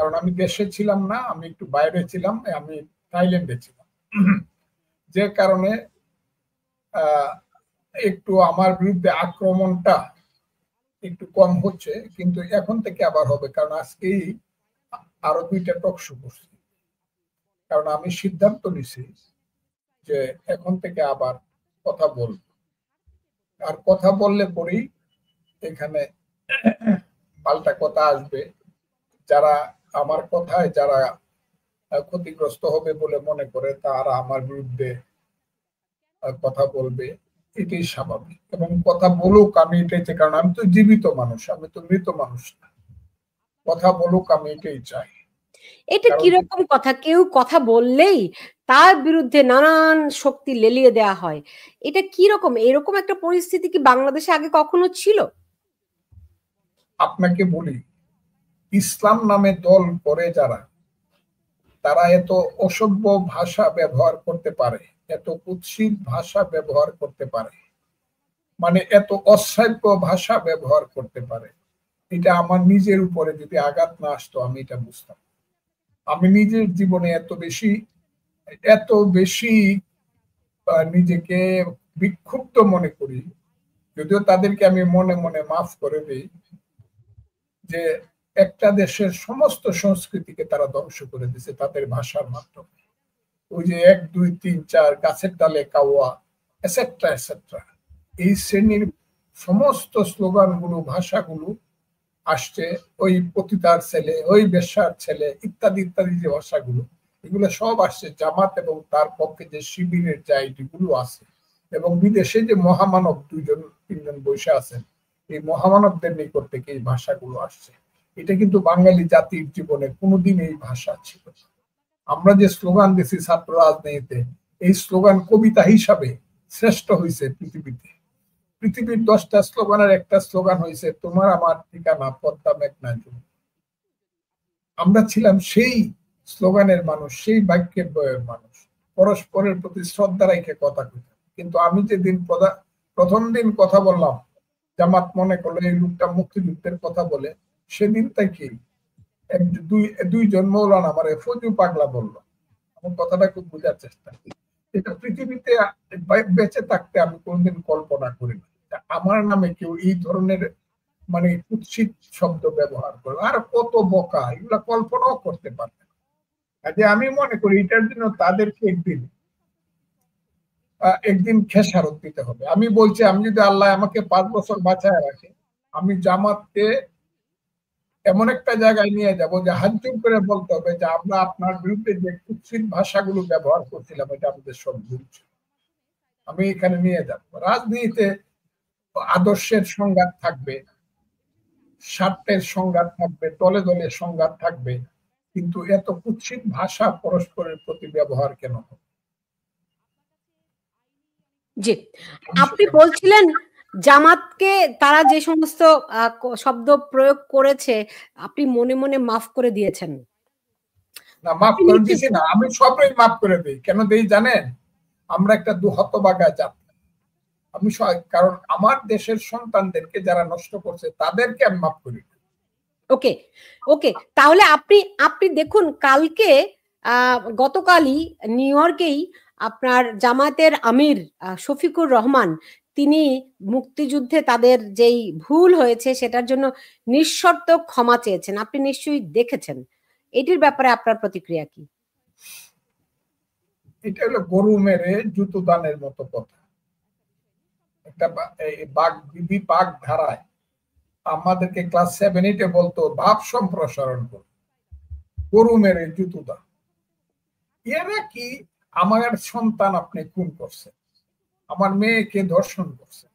কারণ আমি দেশে ছিলাম না, আমি একটু বাইরে ছিলাম, আমি থাইল্যান্ডে ছিলাম, যে কারণে একটু আমার বিরুদ্ধে আক্রমণটা একটু কম হচ্ছে, কিন্তু এখন থেকে আবার হবে, কারণ আজকেই আরো 2টা টক শো করছি। কারণ আমি সিদ্ধান্ত নিছি যে এখন থেকে আবার কথা বলবো, আর কথা বললে পরেই এখানে পাল্টা কথা আসবে। যারা আমার কথায় যারা ক্ষতিগ্রস্ত হবে বলে মনে করে তারা আমার বিরুদ্ধে কথা বলবে, এটাই স্বাভাবিক। এবং কথা বলুক, আমি এটাই চাই, কারণ আমি তো জীবিত মানুষ, আমি তো মৃত মানুষ না। কথা বলুক, আমি এটাই চাই। এটা কিরকম কথা? কেউ কথা বললেই তার বিরুদ্ধে নানান শক্তি লেলিয়ে দেয়া হয়, এটা কিরকম? এরকম একটা পরিস্থিতি কি বাংলাদেশে আগে কখনো ছিল? আপনাকে বলি, ইসলাম নামে দল করে যারা, তারা এত অসভ্য ভাষা ব্যবহার করতে পারে, এত কুৎসিত ভাষা ব্যবহার করতে পারে, মানে এত অশ্রাব্য ভাষা ব্যবহার করতে পারে, এটা আমার নিজের উপরে যদি আঘাত না আসতো আমি এটা বুঝতাম। আমি নিজের জীবনে এত বেশি নিজেকে বিক্ষুব্ধ মনে করি, যদিও তাদেরকে আমি মনে মনে মাফ করে দিই, যে একটা দেশের সমস্ত সংস্কৃতিকে তারা ধ্বংস করে দিয়েছে তাদের ভাষার মাধ্যমে। ওই যে 1 2 3 4 গাছের ডালে কাওয়া এটসেট্রা এটসেট্রা, এই শ্রেণীর সমস্ত স্লোগানগুলো, ভাষাগুলো আসছে ওই পতিতার ছেলে, ওই বেশ্যার ছেলে, ইত্যাদি ইত্যাদি যে ভাষাগুলো, এগুলো সব আসছে জামাত এবং তার পক্ষে যে শিবিরের যে আইডিগুলো আছে, এবং বিদেশে যে মহামানব 2-3 জন বসে আছেন, এই মহামানবদের নিকট থেকে এই ভাষাগুলো আসছে। এটা কিন্তু বাঙালি জাতির জীবনে কোনোদিন এই ভাষা ছিল। আমরা যে স্লোগান দিছি ছাত্র রাজনীতিতে, এই স্লোগান কবিতা হিসাবে শ্রেষ্ঠ হয়েছে পৃথিবীতে। পৃথিবীর 10টা স্লোগানের একটা স্লোগান হয়েছে তোমার আমার ঠিকানা পদ্মা মেঘনা জল। আমরা ছিলাম সেই স্লোগানের মানুষ, সেই বাক্যের বয়ের মানুষ, পরস্পরের প্রতি শ্রদ্ধা রেখে কথা কইতাম। কিন্তু আমি যেদিন প্রথম দিন কথা বললাম, জামাত মনে করলো এই লোকটা মুক্তিযুদ্ধের কথা বলে, সেদিন থেকে দুইজন মৌলানা আমারে ফজু পাগলা বললো। আমার কথাটা খুব বোঝার চেষ্টা, এটা পৃথিবীতে বেঁচে থাকতে আমি কোনদিন কল্পনা করিনি আমার নামে কেউ এই ধরনের মানে কুৎসিত শব্দ ব্যবহার করে। আর কত বোকা, এগুলা কল্পনাও করতে পারবে না। কাজে আমি মনে করি এটার জন্য তাদেরকে একদিন খেসারত দিতে হবে। আমি বলছি, আমি যদি আল্লাহ আমাকে 5 বছর বাঁচায় রাখে, আমি জামাতকে এমন একটা জায়গায় নিয়ে যাব যে হাত জোর করে বলতে হবে যে আমরা আপনার বিরুদ্ধে যে কুৎসিত ভাষাগুলো ব্যবহার করছিলাম এটা আমাদের সব ভুল ছিল। আমি এখানে নিয়ে যাব। রাজনীতিতে আদর্শের সংঘাত থাকবে, স্বার্থের সংঘাত থাকবে, দলে দলে সংঘাত থাকবে, কিন্তু এত কুৎসিত ভাষা পরস্পরের প্রতি ব্যবহার কেন হবে? জি, আপনি বলছিলেন জামাতকে তারা যে সমস্ত শব্দ প্রয়োগ করেছে আপনি মনে মনে মাফ করে দিয়েছেন। না, মাফ করে দিছি না, আমি সবই মাফ করে দিই। কেন দেই জানেন? আমরা একটা হতভাগা জাতি। আমি কারণ আমার দেশের সন্তানদেরকে যারা নষ্ট করছে তাদেরকে আমি মাফ করি। ওকে ওকে, তাহলে আপনি আপনি দেখুন, কালকে গতকালই নিউ ইয়র্কেই আপনার জামায়াতের আমির শফিকুর রহমান তিনি মুক্তিযুদ্ধে তাদের যেই ভুল হয়েছে সেটার জন্য নিঃশর্ত ক্ষমা চেয়েছেন। আপনি নিশ্চয়ই দেখেছেন, এটির ব্যাপারে আপনার প্রতিক্রিয়া কি? এটা হলো গরু মেরে জুতো দানের মতো কথা। একটা বাঘ বিধি বাঘ ধারায় আমাদেরকে ক্লাস 7-8 বলতো ভাব সম্প্রসারণ করো, গরু মেরে জুতো দান। এরা কি? আমার সন্তান আপনি খুন করছেন, আমার মেয়েকে ধর্ষণ করছেন,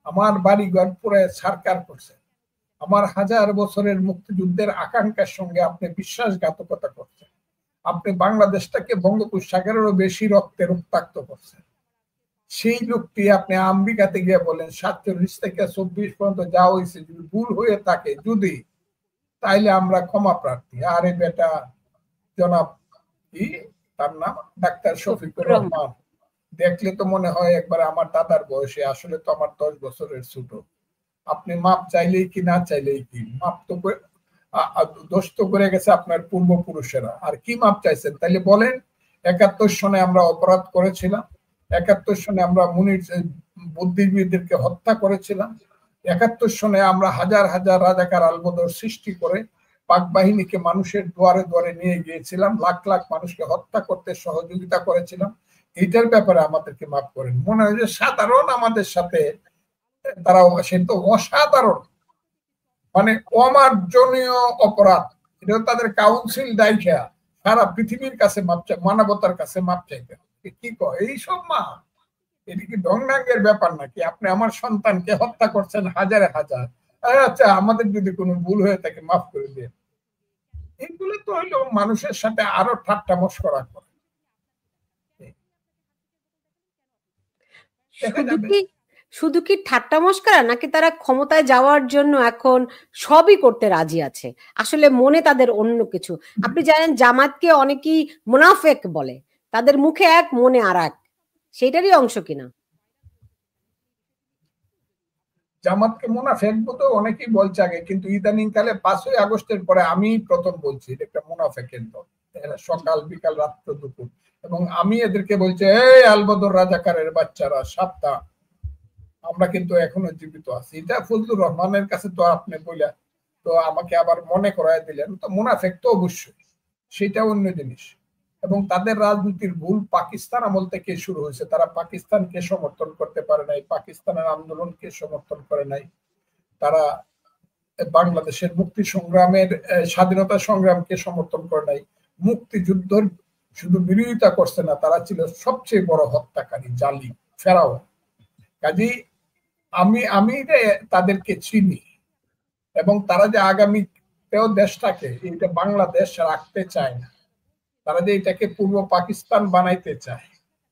আমার বাড়িঘর পুরো ছারকার করছেন, আমার 1000 বছরের মুক্তিযুদ্ধের আকাঙ্ক্ষার সঙ্গে আপনি বিশ্বাসঘাতকতা করছেন, আপনি বাংলাদেশটাকে বঙ্গোপসাগরেরও বেশি রক্তে রক্তাক্ত করছেন। সেই লোকটি আপনি আমেরিকাতে গিয়ে বলেন 47 থেকে 24 পর্যন্ত যা হয়েছে যদি ভুল হয়ে থাকে যদি, তাইলে আমরা ক্ষমা প্রার্থী। আরে বেটা, জনাব কি তার নাম, ডাক্তার শফিকুর রহমান, দেখলে তো মনে হয় একবার আমার দাদার বয়সে, আসলে তো আমার 10 বছরের ছোট। আপনি মাপ চাইলেই কি না চাইলেই কি, মাপ তো দোষ তো করে গেছে আপনার পূর্বপুরুষেরা, আর কি মাপ চাইছেন? তাইলে বলেন 71 সনে আমরা অপরাধ করেছিলাম, 71 সনে আমরা মুনির বুদ্ধিজীবীদেরকে হত্যা করেছিলাম, 71 সনে আমরা হাজার হাজার রাজাকার আলবদর সৃষ্টি করে পাক বাহিনীকে মানুষের দুয়ারে দুয়ারে নিয়ে গিয়েছিলাম, লাখ লাখ মানুষকে হত্যা করতে সহযোগিতা করেছিলাম। এইটার ব্যাপারে আমাদেরকে মাফ করেন। মনে হয় যে সাধারণ আমাদের সাথে তারা, সে তো অসাধারণ, মানে অমার্জনীয় অপরাধ। এটা তাদের কাউন্সিল দায়িকা সারা পৃথিবীর কাছে মাপ চাই, মানবতার কাছে মাপ চাইতে। কি কয় এইসব মা? এটা কি ঢংঢাঙ্গের ব্যাপার নাকি? আপনি আমার সন্তানকে হত্যা করছেন হাজারে হাজার, আচ্ছা আমাদের যদি কোনো ভুল হয়ে থাকে মাফ করে দিয়ে, এইগুলো তো হইলো মানুষের সাথে আরো ঠাট্টা মশকরা করে। শুধু কি ঠাট্টা মশকরা, নাকি তারা ক্ষমতায় যাওয়ার জন্য এখন সবই করতে রাজি আছে? আসলে মনে তাদের অন্য কিছু। আপনি জানেন জামাতকে অনেকেই মুনাফেক বলে, তাদের মুখে এক মনে আর এক, সেটারই অংশ কিনা? জামাতকে মুনাফেক বলতে অনেকেই বলছে আগে, কিন্তু ইদানিং কালে 5ই আগস্টের পরে আমি প্রথম বলছি এটা একটা মুনাফেকের দল। সকাল বিকাল রাত্র দুপুর, এবং আমি এদেরকে বলছি, এই আলবদর রাজাকারের বাচ্চারা সাবধান, আমরা কিন্তু এখনো জীবিত আছি। এটা ফজলুর রহমানের কাছে তো আপনি বললেন, তো আমাকে আবার মনে করায় দিলেন, তো মুনাফেক তো অবশ্যই, সেটা অন্য জিনিস। এবং তাদের রাজনীতির ভুল পাকিস্তান আমল থেকে শুরু হয়েছে। তারা পাকিস্তানকে সমর্থন করতে পারে নাই, পাকিস্তানের আন্দোলনকে সমর্থন করে নাই, তারা বাংলাদেশের মুক্তি সংগ্রামের, স্বাধীনতা সংগ্রামকে সমর্থন করে নাই, মুক্তিযুদ্ধের শুধু বিরোধিতা করছে না, তারা ছিল সবচেয়ে বড় হত্যাকারী, জালিম, ফেরাও। কাজেই আমি তাদেরকে চিনি, এবং তারা যে আগামীতেও দেশটাকে, এটা বাংলাদেশ রাখতে চায় না, তারা যে এটাকে পূর্ব পাকিস্তান বানাইতে চায়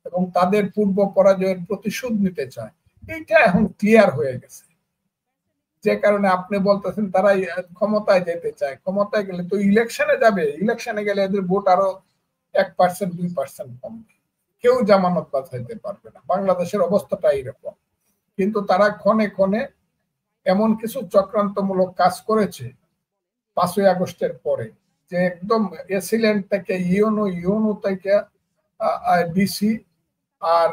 এবং তাদের পূর্ব পরাজয়ের প্রতিশোধ নিতে চায়, এইটা এখন ক্লিয়ার হয়ে গেছে। যে কারণে আপনি বলতেছেন তারা ক্ষমতায় যেতে চায়, ক্ষমতায় গেলে তো ইলেকশনে যাবে, ইলেকশনে গেলে এদের ভোট আরো 1% 2% কমবে, কেউ জামানত বাঁচাইতে পারবে না। বাংলাদেশের অবস্থাটা এইরকম। কিন্তু তারা ক্ষণে ক্ষণে এমন কিছু চক্রান্তমূলক কাজ করেছে 5ই আগস্টের পরে, যে একদম এসিলেন্ট থেকে ইউনো থেকে ডিসি আর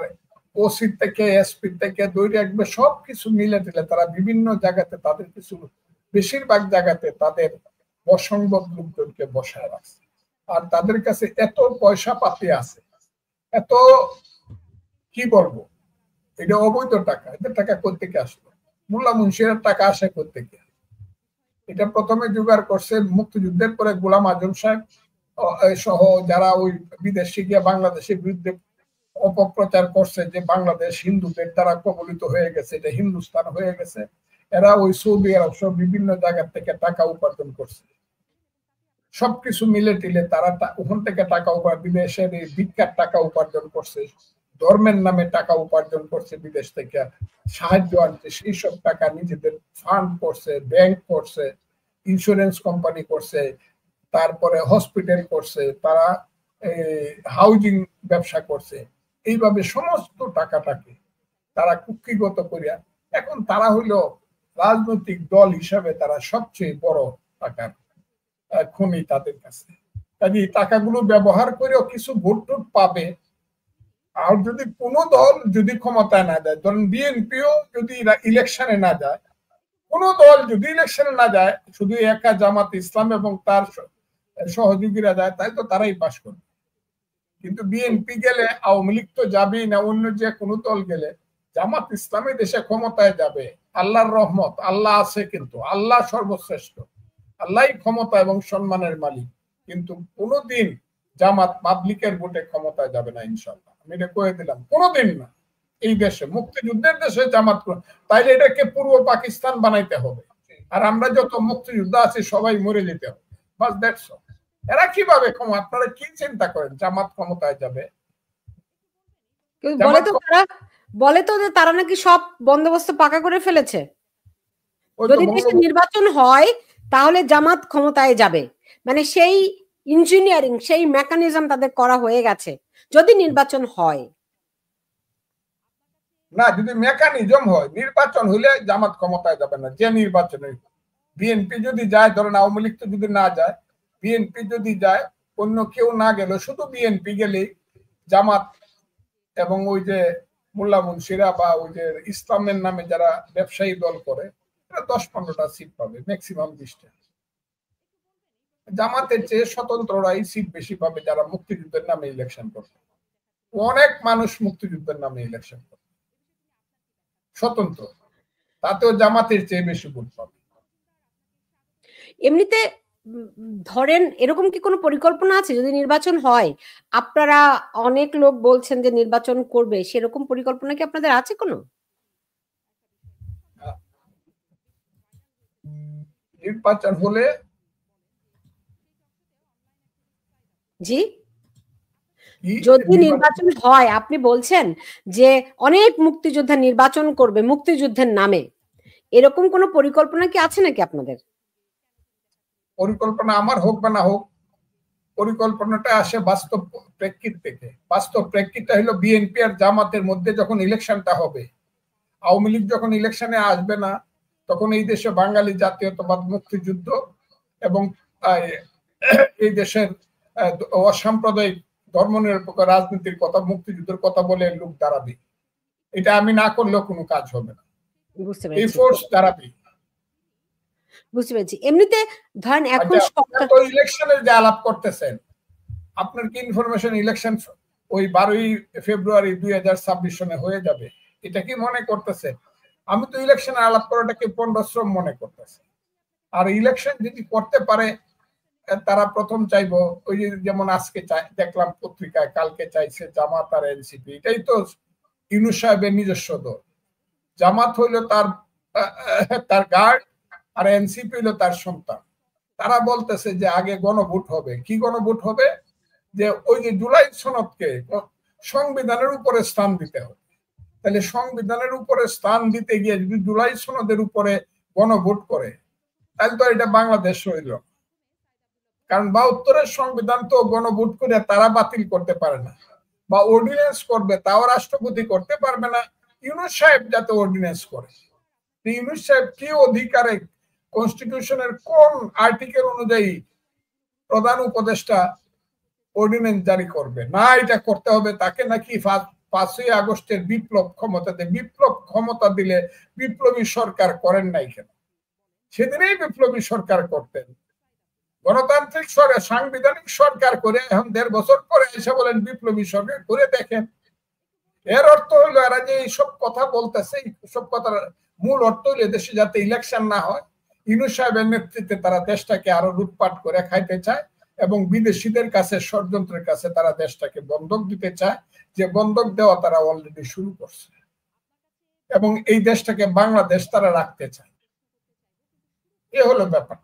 ওসি থেকে এসপি থেকে দৌড়ে একবার সবকিছু মিলে দিলে তারা বিভিন্ন জায়গাতে তাদের কিছু, বেশিরভাগ জায়গাতে তাদের অসংগত লোকজনকে বসায় রাখছে। আর তাদের কাছে এত পয়সা পাতি আছে, এত কি বলবো, এটা অবৈধ টাকা। এদের টাকা কোত্থেকে আসলো? মোল্লা মুন্সিরের টাকা আসে কোত্থেকে? এটা প্রথমে জোগাড় করছে মুক্তিযুদ্ধের পরে গোলাম আজম সাহেব সহ যারা ওই বিদেশে গিয়ে বাংলাদেশের বিরুদ্ধে অপপ্রচার করছে যে বাংলাদেশ হিন্দুদের দ্বারা কবলিত হয়ে গেছে, এটা হিন্দুস্তান হয়ে গেছে। এরা ওই সৌদি আরব সহ বিভিন্ন জায়গা থেকে টাকা উপার্জন করছে। সবকিছু মিলে টিলে তারা ওখান থেকে টাকা বিদেশের ভিক্ষার টাকা উপার্জন করছে, ধর্মের নামে টাকা উপার্জন করছে, বিদেশ থেকে সাহায্য আনছে, সেই সব টাকা নিজেদের ফান্ড করছে, ব্যাংক করছে, ইন্স্যুরেন্স কোম্পানি করছে, তারপরে হসপিটাল করছে, তারা হাউজিং ব্যবসা করছে। এইভাবে সমস্ত টাকাটাকে তারা কুক্ষিগত করিয়া এখন তারা হইল রাজনৈতিক দল হিসাবে তারা সবচেয়ে বড় টাকার খনি তাদের কাছে। কাজে এই টাকাগুলো ব্যবহার করেও কিছু ভোট টোট পাবে। আর যদি কোনো দল যদি ক্ষমতায় না যায়, ধরেন বিএনপিও যদি ইলেকশনে না যায়, কোন দল যদি ইলেকশনে না যায়, শুধু একা জামাত ইসলাম এবং তার সহযোগীরা যায়, তাই তো তারাই পাশ করবে। কিন্তু বিএনপি গেলে, আওয়ামী লীগ তো যাবেই না, অন্য যে কোনো দল গেলে জামাত ইসলামী দেশে ক্ষমতায় যাবে। আল্লাহর রহমত, আল্লাহ আছে, কিন্তু আল্লাহ সর্বশ্রেষ্ঠ, আল্লাহই ক্ষমতা এবং সম্মানের মালিক। কিন্তু কোনোদিন জামাত পাবলিকের ভোটে ক্ষমতায় যাবে না, ইনশাল্লাহ। আমি এটা কয়ে দিলাম, কোনোদিন না। এই দেশে, মুক্তিযুদ্ধের দেশে জামাত, তাইলে এটাকে পূর্ব পাকিস্তান বানাইতে হবে, আর আমরা যত মুক্তিযোদ্ধা আছি সবাই মরে যেতে হবে, বাস দ্যাটস অল। এরা কিভাবে ক্ষমতা, আপনারা কি চিন্তা করেন জামাত ক্ষমতায় যাবে? বলে তো যে তারা নাকি সব বন্দোবস্ত পাকা করে ফেলেছে, যদি দেশে নির্বাচন হয় তাহলে জামাত ক্ষমতায় যাবে, মানে সেই ইঞ্জিনিয়ারিং, সেই মেকানিজম তাদের করা হয়ে গেছে যদি নির্বাচন হয়। না, যদি মেকানিজম হয়, নির্বাচন হলে জামাত ক্ষমতায় যাবে না, যে নির্বাচন বিএনপি যদি যায়, ধরেন আওয়ামী লীগ তো যদি না যায়, বিএনপি যদি যায়, অন্য কেউ না গেল, শুধু বিএনপি গেলেই জামাত এবং ওই যে মোল্লা মুন্সিরা বা ওই যে ইসলামের নামে যারা ব্যবসায়ী দল করে, 10-15টা সিট পাবে, ম্যাক্সিমাম 20টা। জামাতের চেয়ে স্বতন্ত্ররাই সিট বেশি পাবে, যারা মুক্তিযুদ্ধের নামে ইলেকশন করবে। অনেক মানুষ মুক্তিযুদ্ধের নামে ইলেকশন করবে স্বতন্ত্র, তাতেও জামাতের চেয়ে বেশি ভোট পাবে। এমনিতে ধরেন এরকম কি কোনো পরিকল্পনা আছে যদি নির্বাচন হয়, আপনারা অনেক লোক বলছেন যে নির্বাচন করবে, সেরকম পরিকল্পনা কি আপনাদের আছে কোনো? নির্বাচন হলে জি, যদি নির্বাচন হয়, আপনি বলছেন যে অনেক মুক্তিযোদ্ধা নির্বাচন করবে মুক্তিযুদ্ধের নামে, এরকম কোনো পরিকল্পনা কি আছে নাকি আপনাদের? পরিকল্পনা আমার হোক বা না হোক, পরিকল্পনাটা আসে বাস্তব প্রেক্ষিত থেকে। বাস্তব প্রেক্ষিতটা হলো বিএনপি আর জামাতের মধ্যে যখন ইলেকশনটা হবে, আওয়ামী লীগ যখন ইলেকশনে আসবে না, তখন এই দেশে বাঙালি জাতীয়তাবাদ, মুক্তিযুদ্ধ এবং এই দেশের অসাম্প্রদায়িক ধর্মনিরপেক্ষ রাজনীতির কথা, মুক্তিযুদ্ধের কথা বলে লোক দাঁড়াবে। এটা আমি না করলেও কোনো কাজ হবে না, এই ফোর্স দাঁড়াবে। বুঝতে পেরেছি। এমনিতে ধরেন এখন ইলেকশনের যে আলাপ করতেছেন, আপনার কি ইনফরমেশন ইলেকশন ওই 12ই ফেব্রুয়ারি 2026 সনে হয়ে যাবে, এটা কি মনে করতেছে? আমি তো ইলেকশনের আলাপ করাটাকে পণ্ডশ্রম মনে করতেছি। আর ইলেকশন যদি করতে পারে, তারা প্রথম চাইবো ওই যেমন আজকে দেখলাম পত্রিকায়, কালকে চাইছে জামাত আর এনসিপি। এটাই তো ইউনূস সাহেবের নিজস্ব দল। জামাত হইলো তার গার্ড, আর এনসিপি হইলো তার সন্তান। তারা বলতেছে যে আগে গণভোট হবে। কি গণভোট হবে? যে ওই যে জুলাই সনদকে সংবিধানের উপরে স্থান দিতে হবে। তাহলে সংবিধানের উপরে স্থান দিতে গিয়ে যদি জুলাই সনদের উপরে গণভোট করে, তাহলে তো এটা বাংলাদেশ হইল। কারণ 72-এর সংবিধান তো গণভোট করে তারা বাতিল করতে পারে না, বা অর্ডিন্যান্স করবে, তাও রাষ্ট্রপতি করতে পারবে না। ইউনূস সাহেব যাতে অর্ডিন্যান্স করে, ইউনূস সাহেব কি অধিকারে, কনস্টিটিউশনের কোন আর্টিকেল অনুযায়ী প্রধান উপদেষ্টা অর্ডিন্যান্স জারি করবে? না, এটা করতে হবে তাকে নাকি 5ই আগস্টের বিপ্লব ক্ষমতা দেয়। বিপ্লব ক্ষমতা দিলে বিপ্লবী সরকার করেন নাই কেন? সেদিনেই বিপ্লবী সরকার করতেন। গণতান্ত্রিক সরকার, সাংবিধানিক সরকার করে এখন 1.5 বছর পরে এসে বলেন বিপ্লবী সরকার করে দেখেন। এর অর্থ হইলো এরা যে এইসব কথা বলতেছে, এইসব কথার মূল অর্থ হইলো দেশে যাতে ইলেকশন না হয়, ইউনূস সাহেবের নেতৃত্বে তারা দেশটাকে আরো লুটপাট করে খাইতে চায় এবং বিদেশিদের কাছে, ষড়যন্ত্রের কাছে তারা দেশটাকে বন্ধক দিতে চায়, যে বন্ধক দেওয়া তারা অলরেডি শুরু করছে, এবং এই দেশটাকে বাংলাদেশ তারা রাখতে চায়। এ হলো ব্যাপার।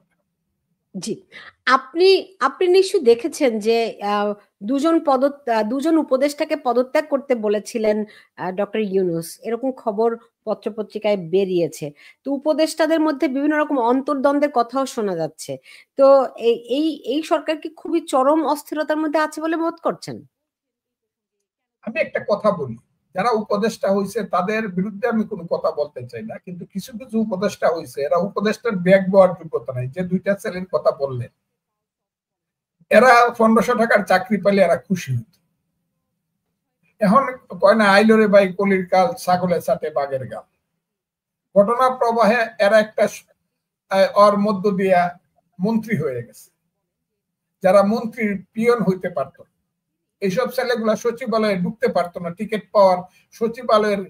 জি, আপনি নিশ্চয়ই দেখেছেন যে দুজন উপদেষ্টাকে পদত্যাগ করতে বলেছিলেন ডক্টর ইউনূস, এরকম খবর পত্রপত্রিকায় বেরিয়েছে। তো উপদেষ্টাদের মধ্যে বিভিন্ন রকম অন্তর্দ্বন্দ্বের কথাও শোনা যাচ্ছে। তো এই সরকার কি খুবই চরম অস্থিরতার মধ্যে আছে বলে বোধ করছেন? আমি একটা কথা বলি, যারা উপদেষ্টা হয়েছে তাদের বিরুদ্ধে আমি কোনো কথা বলতে চাই না, কিন্তু কিছু কিছু উপদেষ্টা হয়েছে, এরা উপদেষ্টার ব্যাগ বওয়ার যোগ্যতা নাই। যে 2টা ছেলের কথা বললেন, এরা 1500 টাকার চাকরি পেলে এরা খুশি হইত। এখন কয় না, আইলোরে ভাই কলির কাল, ছাগলের সাথে বাঘের গাল। ঘটনা প্রবাহে এরা একটা ওর মধ্য দিয়া মন্ত্রী হয়ে গেছে, যারা মন্ত্রীর পিয়ন হইতে পারত। এইসব ছেলেগুলা সচিবালয়ে ঢুকতে পারতো না, টিকিট পাওয়ার, সচিবালয়ের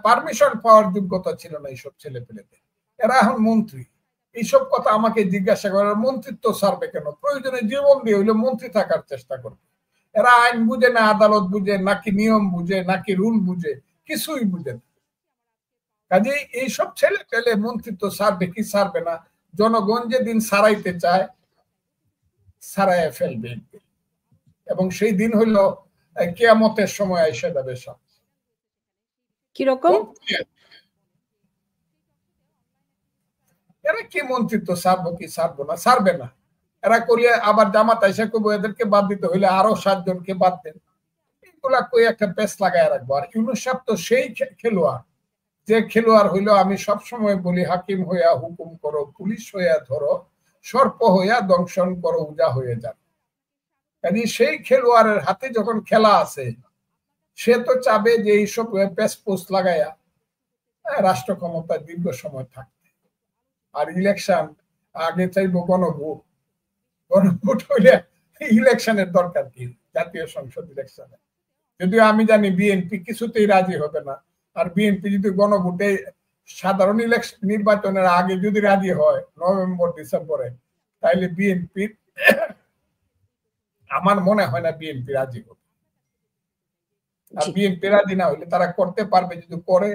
পারমিশন পাওয়ার যোগ্যতা ছিল না এইসব ছেলে পেলেদের। এরা এখন মন্ত্রী। এইসব কথা আমাকে জিজ্ঞাসা করার, মন্ত্রিত্ব ছাড়বে কেন? প্রয়োজনে জীবন দিয়ে হইলে মন্ত্রী থাকার চেষ্টা করবে। এরা আইন বুঝে না, আদালত বুঝে নাকি নিয়ম বুঝে নাকি রুল বুঝে, কিছুই বুঝে না। কাজে এইসব ছেলে পেলে মন্ত্রিত্ব ছাড়বে কি ছাড়বে না, জনগণ যেদিন ছাড়াইতে চায় ছাড়াইয়া ফেলবে, এবং সেই দিন হইল কিয়ামতের সময় এসে যাবে। সব কিরকম? এরা কি মন্ত্রিত্ব ছাড়বো কি ছাড়বো না, ছাড়বে না। এরা করলে আবার জামাত আইসা করবো এদেরকে বাদ দিতে হইলে আরো 7 জনকে বাদ দেন। এগুলা কই একটা পেস লাগায় রাখবো। আর ইউনূস সাহেব তো সেই খেলোয়াড়, যে খেলোয়াড় হইল, আমি সব সময় বলি, হাকিম হইয়া হুকুম করো, পুলিশ হইয়া ধরো, সর্প হইয়া দংশন করো, উজা হয়ে যান। কাজে সেই খেলোয়াড়ের হাতে যখন খেলা আছে, সে তো চাবে যে এইসব পেসপোস লাগাইয়া রাষ্ট্র ক্ষমতায় দীর্ঘ সময় থাকতে। আর ইলেকশন আগে চাইবো গণভোট। গণভোট হইলে ইলেকশনের দরকার কি, জাতীয় সংসদ ইলেকশনে? যদিও আমি জানি বিএনপি কিছুতেই রাজি হবে না। আর বিএনপি যদি গণভোটে সাধারণ ইলেকশন নির্বাচনের আগে যদি রাজি হয় নভেম্বর ডিসেম্বরে, তাইলে বিএনপি আমার মনে হয় না বিএনপি রাজি হবে। আর বিএনপি রাজি না হইলে তারা করতে পারবে, যদি করে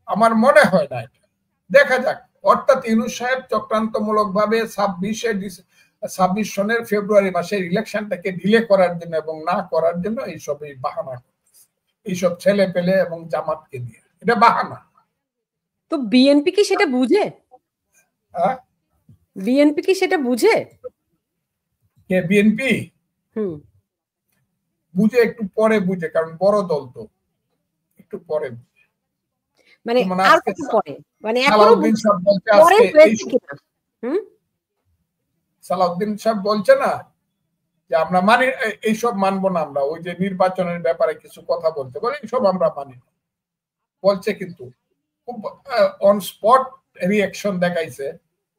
আমার মনে হয় না। এটা দেখা যাক। অর্থাৎ ইউনূস সাহেব চক্রান্তমূলক ভাবে 26 সনের ফেব্রুয়ারি মাসের ইলেকশনটাকে ডিলে করার জন্য এবং না করার জন্য এইসব বাহানা করতেছে, এইসব ছেলে পেলে এবং জামাতকে দিয়ে। এটা বাহানা। তো বিএনপি কি সেটা বুঝে? বিএনপি কি সেটা বুঝে? কে বিএনপি? বুঝে, একটু পরে বুঝে, কারণ বড় দল তো, একটু পরে বুঝে। মানে আর কত পরে? মানে এখনো পরে হয়েছে কিনা? সালাউদ্দিন সাহেব বলছে না যে আমরা মানি, এইসব মানবো না আমরা। ওই যে নির্বাচনের ব্যাপারে কিছু কথা বলতে বলে, এইসব আমরা মানি না বলছে, কিন্তু খুব অন স্পট রিঅ্যাকশন দেখাইছে।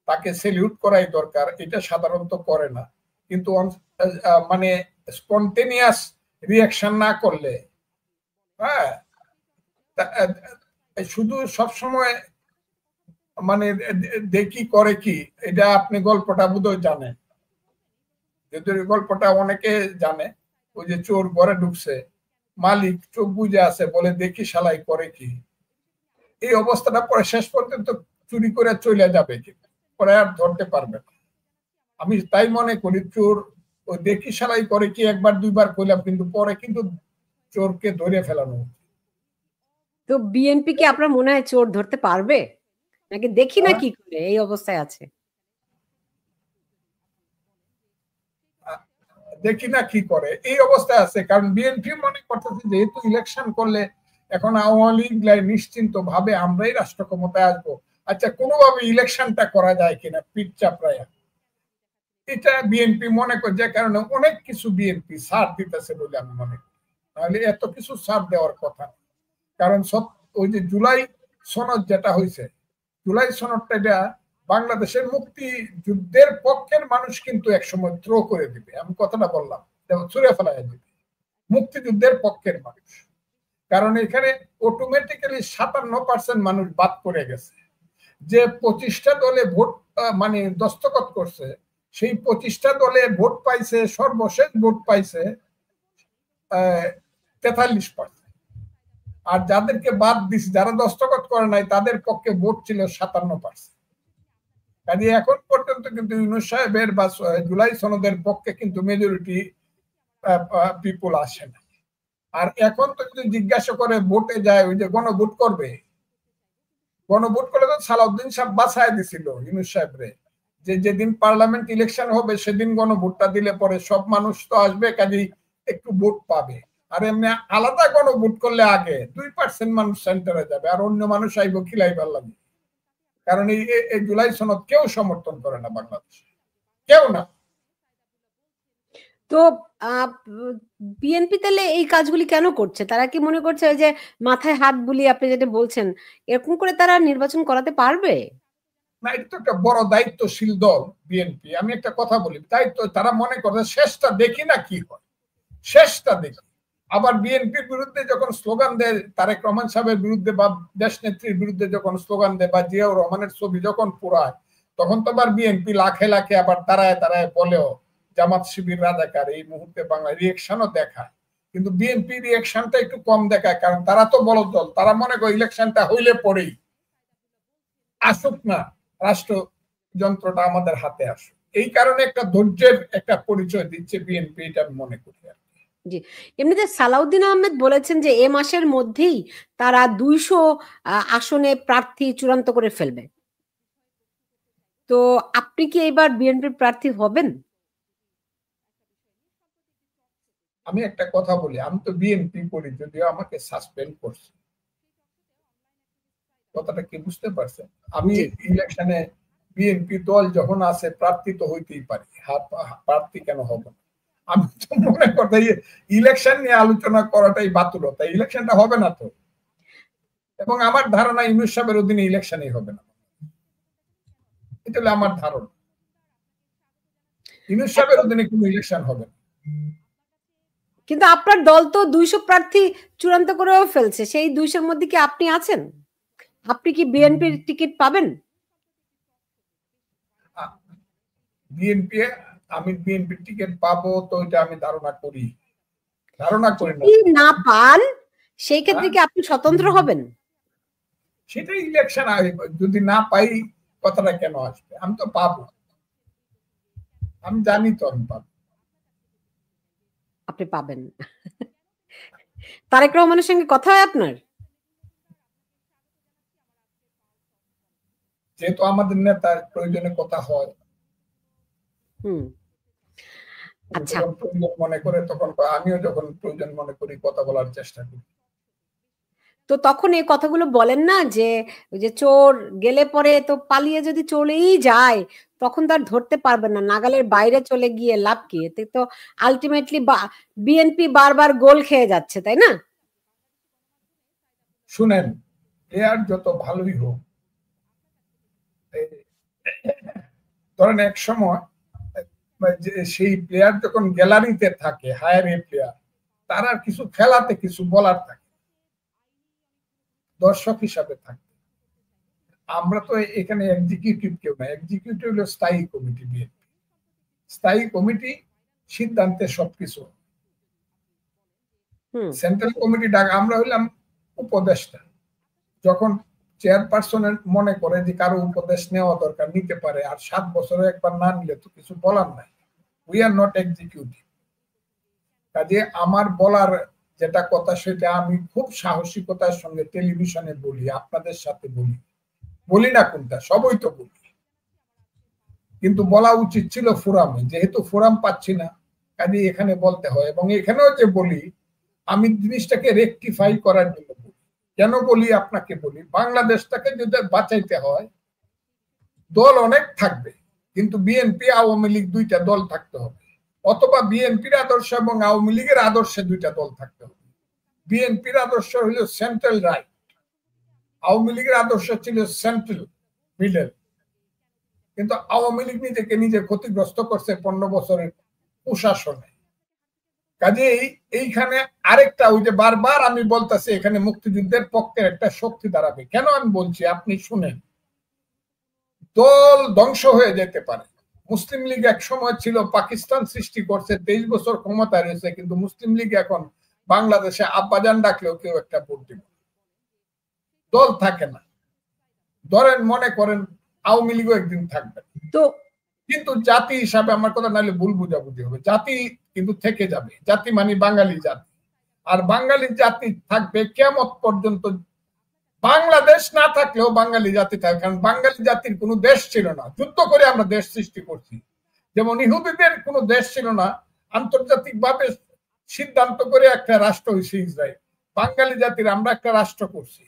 তাকে সেলিউট করাই দরকার, এটা সাধারণত করে না। কিন্তু মানে স্পন্টেনিয়াস রিঅ্যাকশন না করলে, হ্যাঁ, শুধু সবসময় মানে দেখি করে কি, এটা আপনি গল্পটা বোধহয় জানেন। যদি গল্পটা অনেকে জানে, ওই যে চোর ঘরে ঢুকছে, মালিক চোখ বুঝে আছে, বলে দেখি শালাই করে কি। এই অবস্থাটা পরে শেষ পর্যন্ত চুরি করে চলে যাবে, কিন্তু পরে আর ধরতে পারবে না। আমি তাই মনে করি চোর ওই দেখি শালাই করে কি একবার দুইবার কইলাম, কিন্তু পরে কিন্তু চোরকে ধরে ফেলানো। তো বিএনপি কি আপনার মনে হয় চোর ধরতে পারবে, নাকি দেখি না কি করে এই অবস্থায় আছে? দেখি না কি করে এই অবস্থায় আছে, কারণ বিএনপি মনে করতেছে যেহেতু ইলেকশন করলে এখন আওয়ামী লীগ নিশ্চিন্ত ভাবে আমরাই রাষ্ট্র ক্ষমতায় আসবো, আচ্ছা কোনোভাবে ইলেকশনটা করা যায় কিনা পিঠ চাপড়ায়া, এটা বিএনপি মনে করে। যে কারণে অনেক কিছু বিএনপি ছাড় দিতেছে বলে আমি মনে করি। তাহলে এত কিছু ছাড় দেওয়ার কথা, কারণ সব ওই যে জুলাই সনদ যেটা হয়েছে, জুলাই সনদটা এটা বাংলাদেশের মুক্তি যুদ্ধের পক্ষের মানুষ কিন্তু একসময় থ্রো করে দিবে, আমি কথাটা বললাম, ছুঁড়ে ফেলাই দিবে মুক্তিযুদ্ধের পক্ষের মানুষ। কারণ এখানে অটোমেটিক্যালি 57% মানুষ বাদ করে গেছে। যে 25টা দলে ভোট মানে দস্তখত করছে, সেই 25টা দলে ভোট পাইছে, সর্বশেষ ভোট পাইছে 43%। আর যাদেরকে বাদ দিছে, যারা দস্তখত করে নাই, তাদের পক্ষে ভোট ছিল 57%। কাজে এখন পর্যন্ত কিন্তু ইউনূস সাহেবের বা জুলাই সনদের পক্ষে কিন্তু মেজরিটি পিপল আসে না। আর এখন তো যদি জিজ্ঞাসা করে ভোটে যায়, ওই যে গণভোট করবে, গণভোট করলে তো সালাউদ্দিন সাহেব বাছায় দিছিল ইউনূস সাহেবরে, যে যেদিন পার্লামেন্ট ইলেকশন হবে সেদিন গণভোটটা দিলে পরে সব মানুষ তো আসবে, কাজেই একটু ভোট পাবে। আর এমনি আলাদা গণভোট করলে আগে 2% মানুষ সেন্টারে যাবে, আর অন্য মানুষ আইব খিলাইবার লাগে। কারণ এই জুলাই সনদ কেউ সমর্থন করে না বাংলাদেশে, কেউ না। তো বিএনপি তাহলে এই কাজগুলি কেন করছে? তারা কি মনে করছে ওই যে মাথায় হাত বুলিয়ে আপনি যেটা বলছেন, এরকম করে তারা নির্বাচন করাতে পারবে? না, এটা তো একটা বড় দায়িত্বশীল দল বিএনপি। আমি একটা কথা বলি, দায়িত্ব, তারা মনে করে শেষটা দেখি না কি হয়, শেষটা দেখি। আবার বিএনপির বিরুদ্ধে যখন স্লোগান দেয়, তারেক রহমান সাহেবের বিরুদ্ধে বা দেশ নেত্রীর বিরুদ্ধে যখন স্লোগান দেয়, বা জিয়াউর রহমানের ছবি যখন পুরায়, তখন তো আবার বিএনপি লাখে লাখে আবার দাঁড়ায় দাঁড়ায় বলেও জামাত শিবির রাজাকার, এই মুহূর্তে বাংলা রিয়েকশনও দেখায়। কিন্তু বিএনপি রিয়েকশনটা একটু কম দেখায়, কারণ তারা তো বড় দল, তারা মনে করে ইলেকশনটা হইলে পরেই আসুক না, রাষ্ট্র যন্ত্রটা আমাদের হাতে আসুক। এই কারণে একটা ধৈর্যের একটা পরিচয় দিচ্ছে বিএনপি, এটা আমি মনে করি। জি, এমনিতে সালাউদ্দিন আহমেদ বলেছেন যে এ মাসের মধ্যেই তারা 200 আসনে প্রার্থী চূড়ান্ত করে ফেলবে। তো আপনি কি এবার বিএনপির প্রার্থী হবেন? আমি একটা কথা বলি, আমি তো বিএনপি করি, যদিও আমাকে সাসপেন্ড করছে, কথাটা কি বুঝতে পারছেন? আমি ইলেকশনে বিএনপি দল যখন আছে প্রার্থী তো হইতেই পারি, প্রার্থী কেন হব না? আমি তো মনে করতে ইলেকশন নিয়ে আলোচনা করাটাই বাতুলতা, ইলেকশনটা হবে না তো। এবং আমার ধারণা ইউনূস সাহেবের অধীনে ইলেকশনই হবে না, এটা হলো আমার ধারণা। ইউনূস সাহেবের অধীনে কোনো ইলেকশন হবে না। কিন্তু আপনার দল তো 200 প্রার্থী চূড়ান্ত করেও ফেলছে, সেই 200-র মধ্যে কি আপনি আছেন? আপনি কি বিএনপির টিকিট পাবেন? আমি বিএনপির টিকিট পাবো তো এটা আমি ধারণা করি না। যদি না পান সেই ক্ষেত্রে কি আপনি স্বতন্ত্র হবেন? সেটা ইলেকশন, যদি না পাই কথাটা কেন আসবে? আমি তো পাবো, আমি জানি তো আমি পাবো। আপনি পাবেন। তারেক রহমানের সঙ্গে কথা হয় আপনার? যেহেতু আমাদের নেতার প্রয়োজনে কথা হয়, আচ্ছা, প্রয়োজন মনে করে তখন, আমিও যখন প্রয়োজন মনে করি কথা বলার চেষ্টা করি। তো তখন এই কথাগুলো বলেন না যে ওই যে চোর গেলে পরে তো পালিয়ে যদি চলেই যায় তখন তার ধরতে পারবেন না, নাগালের বাইরে চলে গিয়ে লাভ কি? এতে তো আলটিমেটলি বিএনপি বারবার গোল খেয়ে যাচ্ছে, তাই না? শুনেন, প্লেয়ার যত ভালোই হোক, ধরেন এক সময় সেই প্লেয়ার যখন গ্যালারিতে থাকে, হায়ার এ প্লেয়ার, তার আর কিছু খেলাতে কিছু বলার থাকে, দর্শক হিসাবে থাকে। আমরা তো এখানে এক্সিকিউটিভ কেউ না, এক্সিকিউটিভ হলো স্থায়ী কমিটি। বিএনপি স্থায়ী কমিটি সিদ্ধান্তে সবকিছু, সেন্ট্রাল কমিটি ডাক, আমরা হইলাম উপদেষ্টা। যখন চেয়ারপারসনের মনে করে যে কারো উপদেশ নেওয়া দরকার, নিতে পারে, আর 7 বছরে একবার না নিলে তো কিছু বলার নাই। We are not executive. কাজে আমার বলার যেটা কথা সেটা আমি খুব সাহসিকতার সঙ্গে টেলিভিশনে বলি, আপনাদের সাথে বলি না কোনটা, সবই তো বলি। কিন্তু বলা উচিত ছিল ফোরামে, যেহেতু ফোরাম পাচ্ছি না কাজে এখানে বলতে হয়। এবং এখানেও যে বলি, আমি জিনিসটাকে রেকটিফাই করার জন্য বলি। কেন বলি আপনাকে বলি, বাংলাদেশটাকে যদি বাঁচাইতে হয় দল অনেক থাকবে, কিন্তু বিএনপি আওয়ামী লীগ দুইটা দল থাকতে হবে, অথবা বিএনপির আদর্শ এবং আওয়ামী লীগের আদর্শে দুইটা দল থাকতে হবে। বিএনপির আদর্শ হইল সেন্ট্রাল রাইট, আওয়ামী লীগের আদর্শ ছিল সেন্ট্রাল মিডল। কিন্তু আওয়ামী লীগ নিজেকে নিজে ক্ষতিগ্রস্ত করছে 15 বছরের কুশাসনে। কাজেই এইখানে আরেকটা, ওই যে বারবার আমি বলতেছি, এখানে মুক্তিযুদ্ধের পক্ষের একটা শক্তি দাঁড়াবে। কেন আমি বলছি আপনি শুনেন, দল ধ্বংস হয়ে যেতে পারে। মুসলিম লীগ এক সময় ছিল, পাকিস্তান সৃষ্টি করছে, 23 বছর ক্ষমতায় রয়েছে, কিন্তু মুসলিম লীগ এখন বাংলাদেশে আব্বাজান ডাকলেও কেউ একটা ভোট দিবে, দল থাকে না। ধরেন মনে করেন আওয়ামী লীগও একদিন থাকবে তো, কিন্তু জাতি হিসাবে, আমার কথা নাহলে ভুল বুঝাবুঝি হবে, জাতি কিন্তু থেকে যাবে। জাতি মানে বাঙালি জাতি, আর বাঙালি জাতি থাকবে কিয়ামত পর্যন্ত। বাংলাদেশ না থাকলেও বাঙালি জাতি থাকে, কারণ বাঙালি জাতির কোনো দেশ ছিল না, যুদ্ধ করে আমরা দেশ সৃষ্টি করছি। যেমন ইহুদিদের কোনো দেশ ছিল না, আন্তর্জাতিক ভাবে সিদ্ধান্ত করে একটা রাষ্ট্র হয়েছে ইসরায়েল। বাঙালি জাতির আমরা একটা রাষ্ট্র করছি,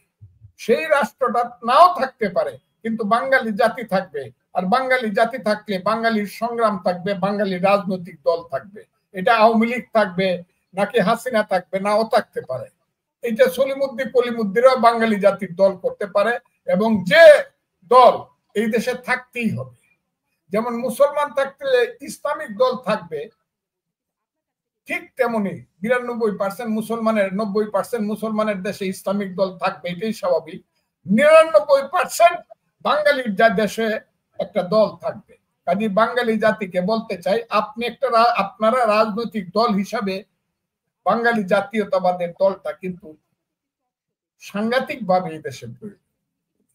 সেই রাষ্ট্রটা নাও থাকতে পারে কিন্তু বাঙালি জাতি থাকবে। আর বাঙালি জাতি থাকলে বাঙালির সংগ্রাম থাকবে, বাঙালি রাজনৈতিক দল থাকবে। এটা আওয়ামী লীগ থাকবে নাকি হাসিনা থাকবে, নাও থাকতে পারে। এটা সলিমুদ্দিন কলিমুদ্দিনও বাঙালি জাতির দল করতে পারে, এবং যে দল এই দেশে থাকতেই হবে। যেমন মুসলমান থাকলে ইসলামিক দল থাকবে, ঠিক তেমনি 92% মুসলমানের, 90% মুসলমানের দেশে ইসলামিক দল থাকবে, এটাই স্বাভাবিক। 99% বাঙালির যা দেশে একটা দল থাকবে। কাজে বাঙালি জাতিকে বলতে চাই, আপনারা রাজনৈতিক দল হিসাবে বাঙালি জাতীয়তাবাদের দলটা কিন্তু সাংঘাতিক ভাবে এই দেশে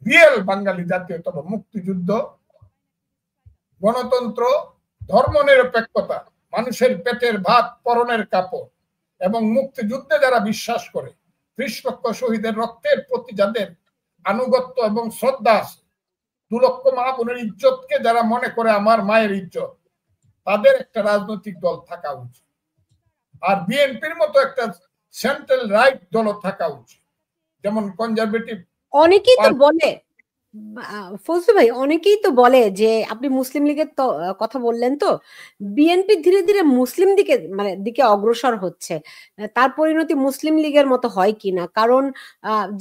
রিয়েল বাঙালি জাতীয়তাবাদ, মুক্তিযুদ্ধ, গণতন্ত্র, ধর্মনিরপেক্ষতা, মানুষের পেটের ভাত, পরনের কাপড় এবং মুক্তিযুদ্ধে যারা বিশ্বাস করে, 30 লক্ষ শহীদের রক্তের প্রতি যাদের আনুগত্য এবং শ্রদ্ধা আছে, 2 লক্ষ মা বোনের ইজ্জতকে যারা মনে করে আমার মায়ের ইজ্জত, তাদের একটা রাজনৈতিক দল থাকা উচিত। আর বিএনপির মতো একটা সেন্ট্রাল রাইট দল থাকা উচিত। যেমন কনজারভেটিভ অনেকেই তো বলে ফজলু ভাই, অনেকেই তো বলে যে আপনি মুসলিম লীগের তো কথা বললেন, তো বিএনপি ধীরে ধীরে মুসলিম দিকে অগ্রসর হচ্ছে, তার পরিণতি মুসলিম লীগের মতো হয় কিনা? কারণ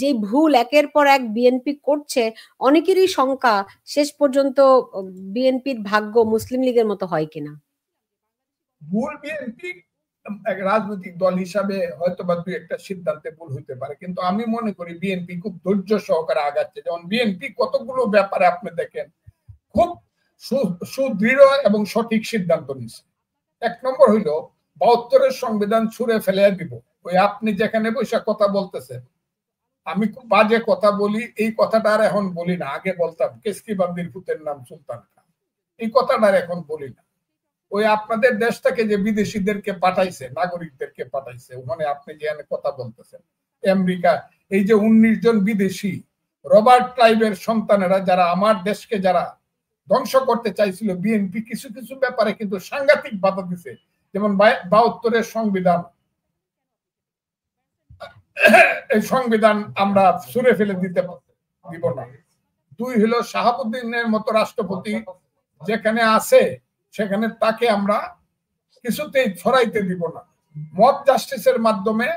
যে ভুল একের পর এক বিএনপি করছে, অনেকেরই শঙ্কা শেষ পর্যন্ত বিএনপির ভাগ্য মুসলিম লীগের মতো হয় কিনা। ভুল বিএনপি এক রাজনৈতিক দল হিসাবে হয়তো বা দুই একটা সিদ্ধান্তে ভুল হইতে পারে, কিন্তু আমি মনে করি বিএনপি খুব ধৈর্য সহকারে আগাচ্ছে। যেমন বিএনপি কতগুলো ব্যাপারে আপনি দেখেন খুব সুদৃঢ় এবং সঠিক সিদ্ধান্ত নিচ্ছে। এক নম্বর হইল ৭২-এর সংবিধান ছুঁড়ে ফেলে দিব। ওই আপনি যেখানে বসে কথা বলতেছেন, আমি খুব বাজে কথা বলি, এই কথাটা আর এখন বলি না। আগে বলতাম কেসকি বান্দির পুতের নাম সুলতান খান, এই কথাটা আর এখন বলি না। ওই আপনাদের দেশ থেকে যে বিদেশিদেরকে পাঠাইছে, নাগরিকদেরকে পাঠাইছে, ওখানে আপনি যেখানে কথা বলতেছেন আমেরিকা, এই যে ১৯ জন বিদেশি রবার্ট ক্লাইভের সন্তানেরা যারা আমার দেশকে যারা ধ্বংস করতে চাইছিল, বিএনপি কিছু কিছু ব্যাপারে কিন্তু সাংঘাতিক বাধা দিছে। যেমন ৭২-এর সংবিধান, এই সংবিধান আমরা ছুঁড়ে ফেলে দিতে দিব না। ২ হলো শাহাবুদ্দিনের মতো রাষ্ট্রপতি যেখানে আছে সেখানে তাকে আমরা কিছুতেই ছড়াইতে দিব না। মব জাস্টিসের মাধ্যমে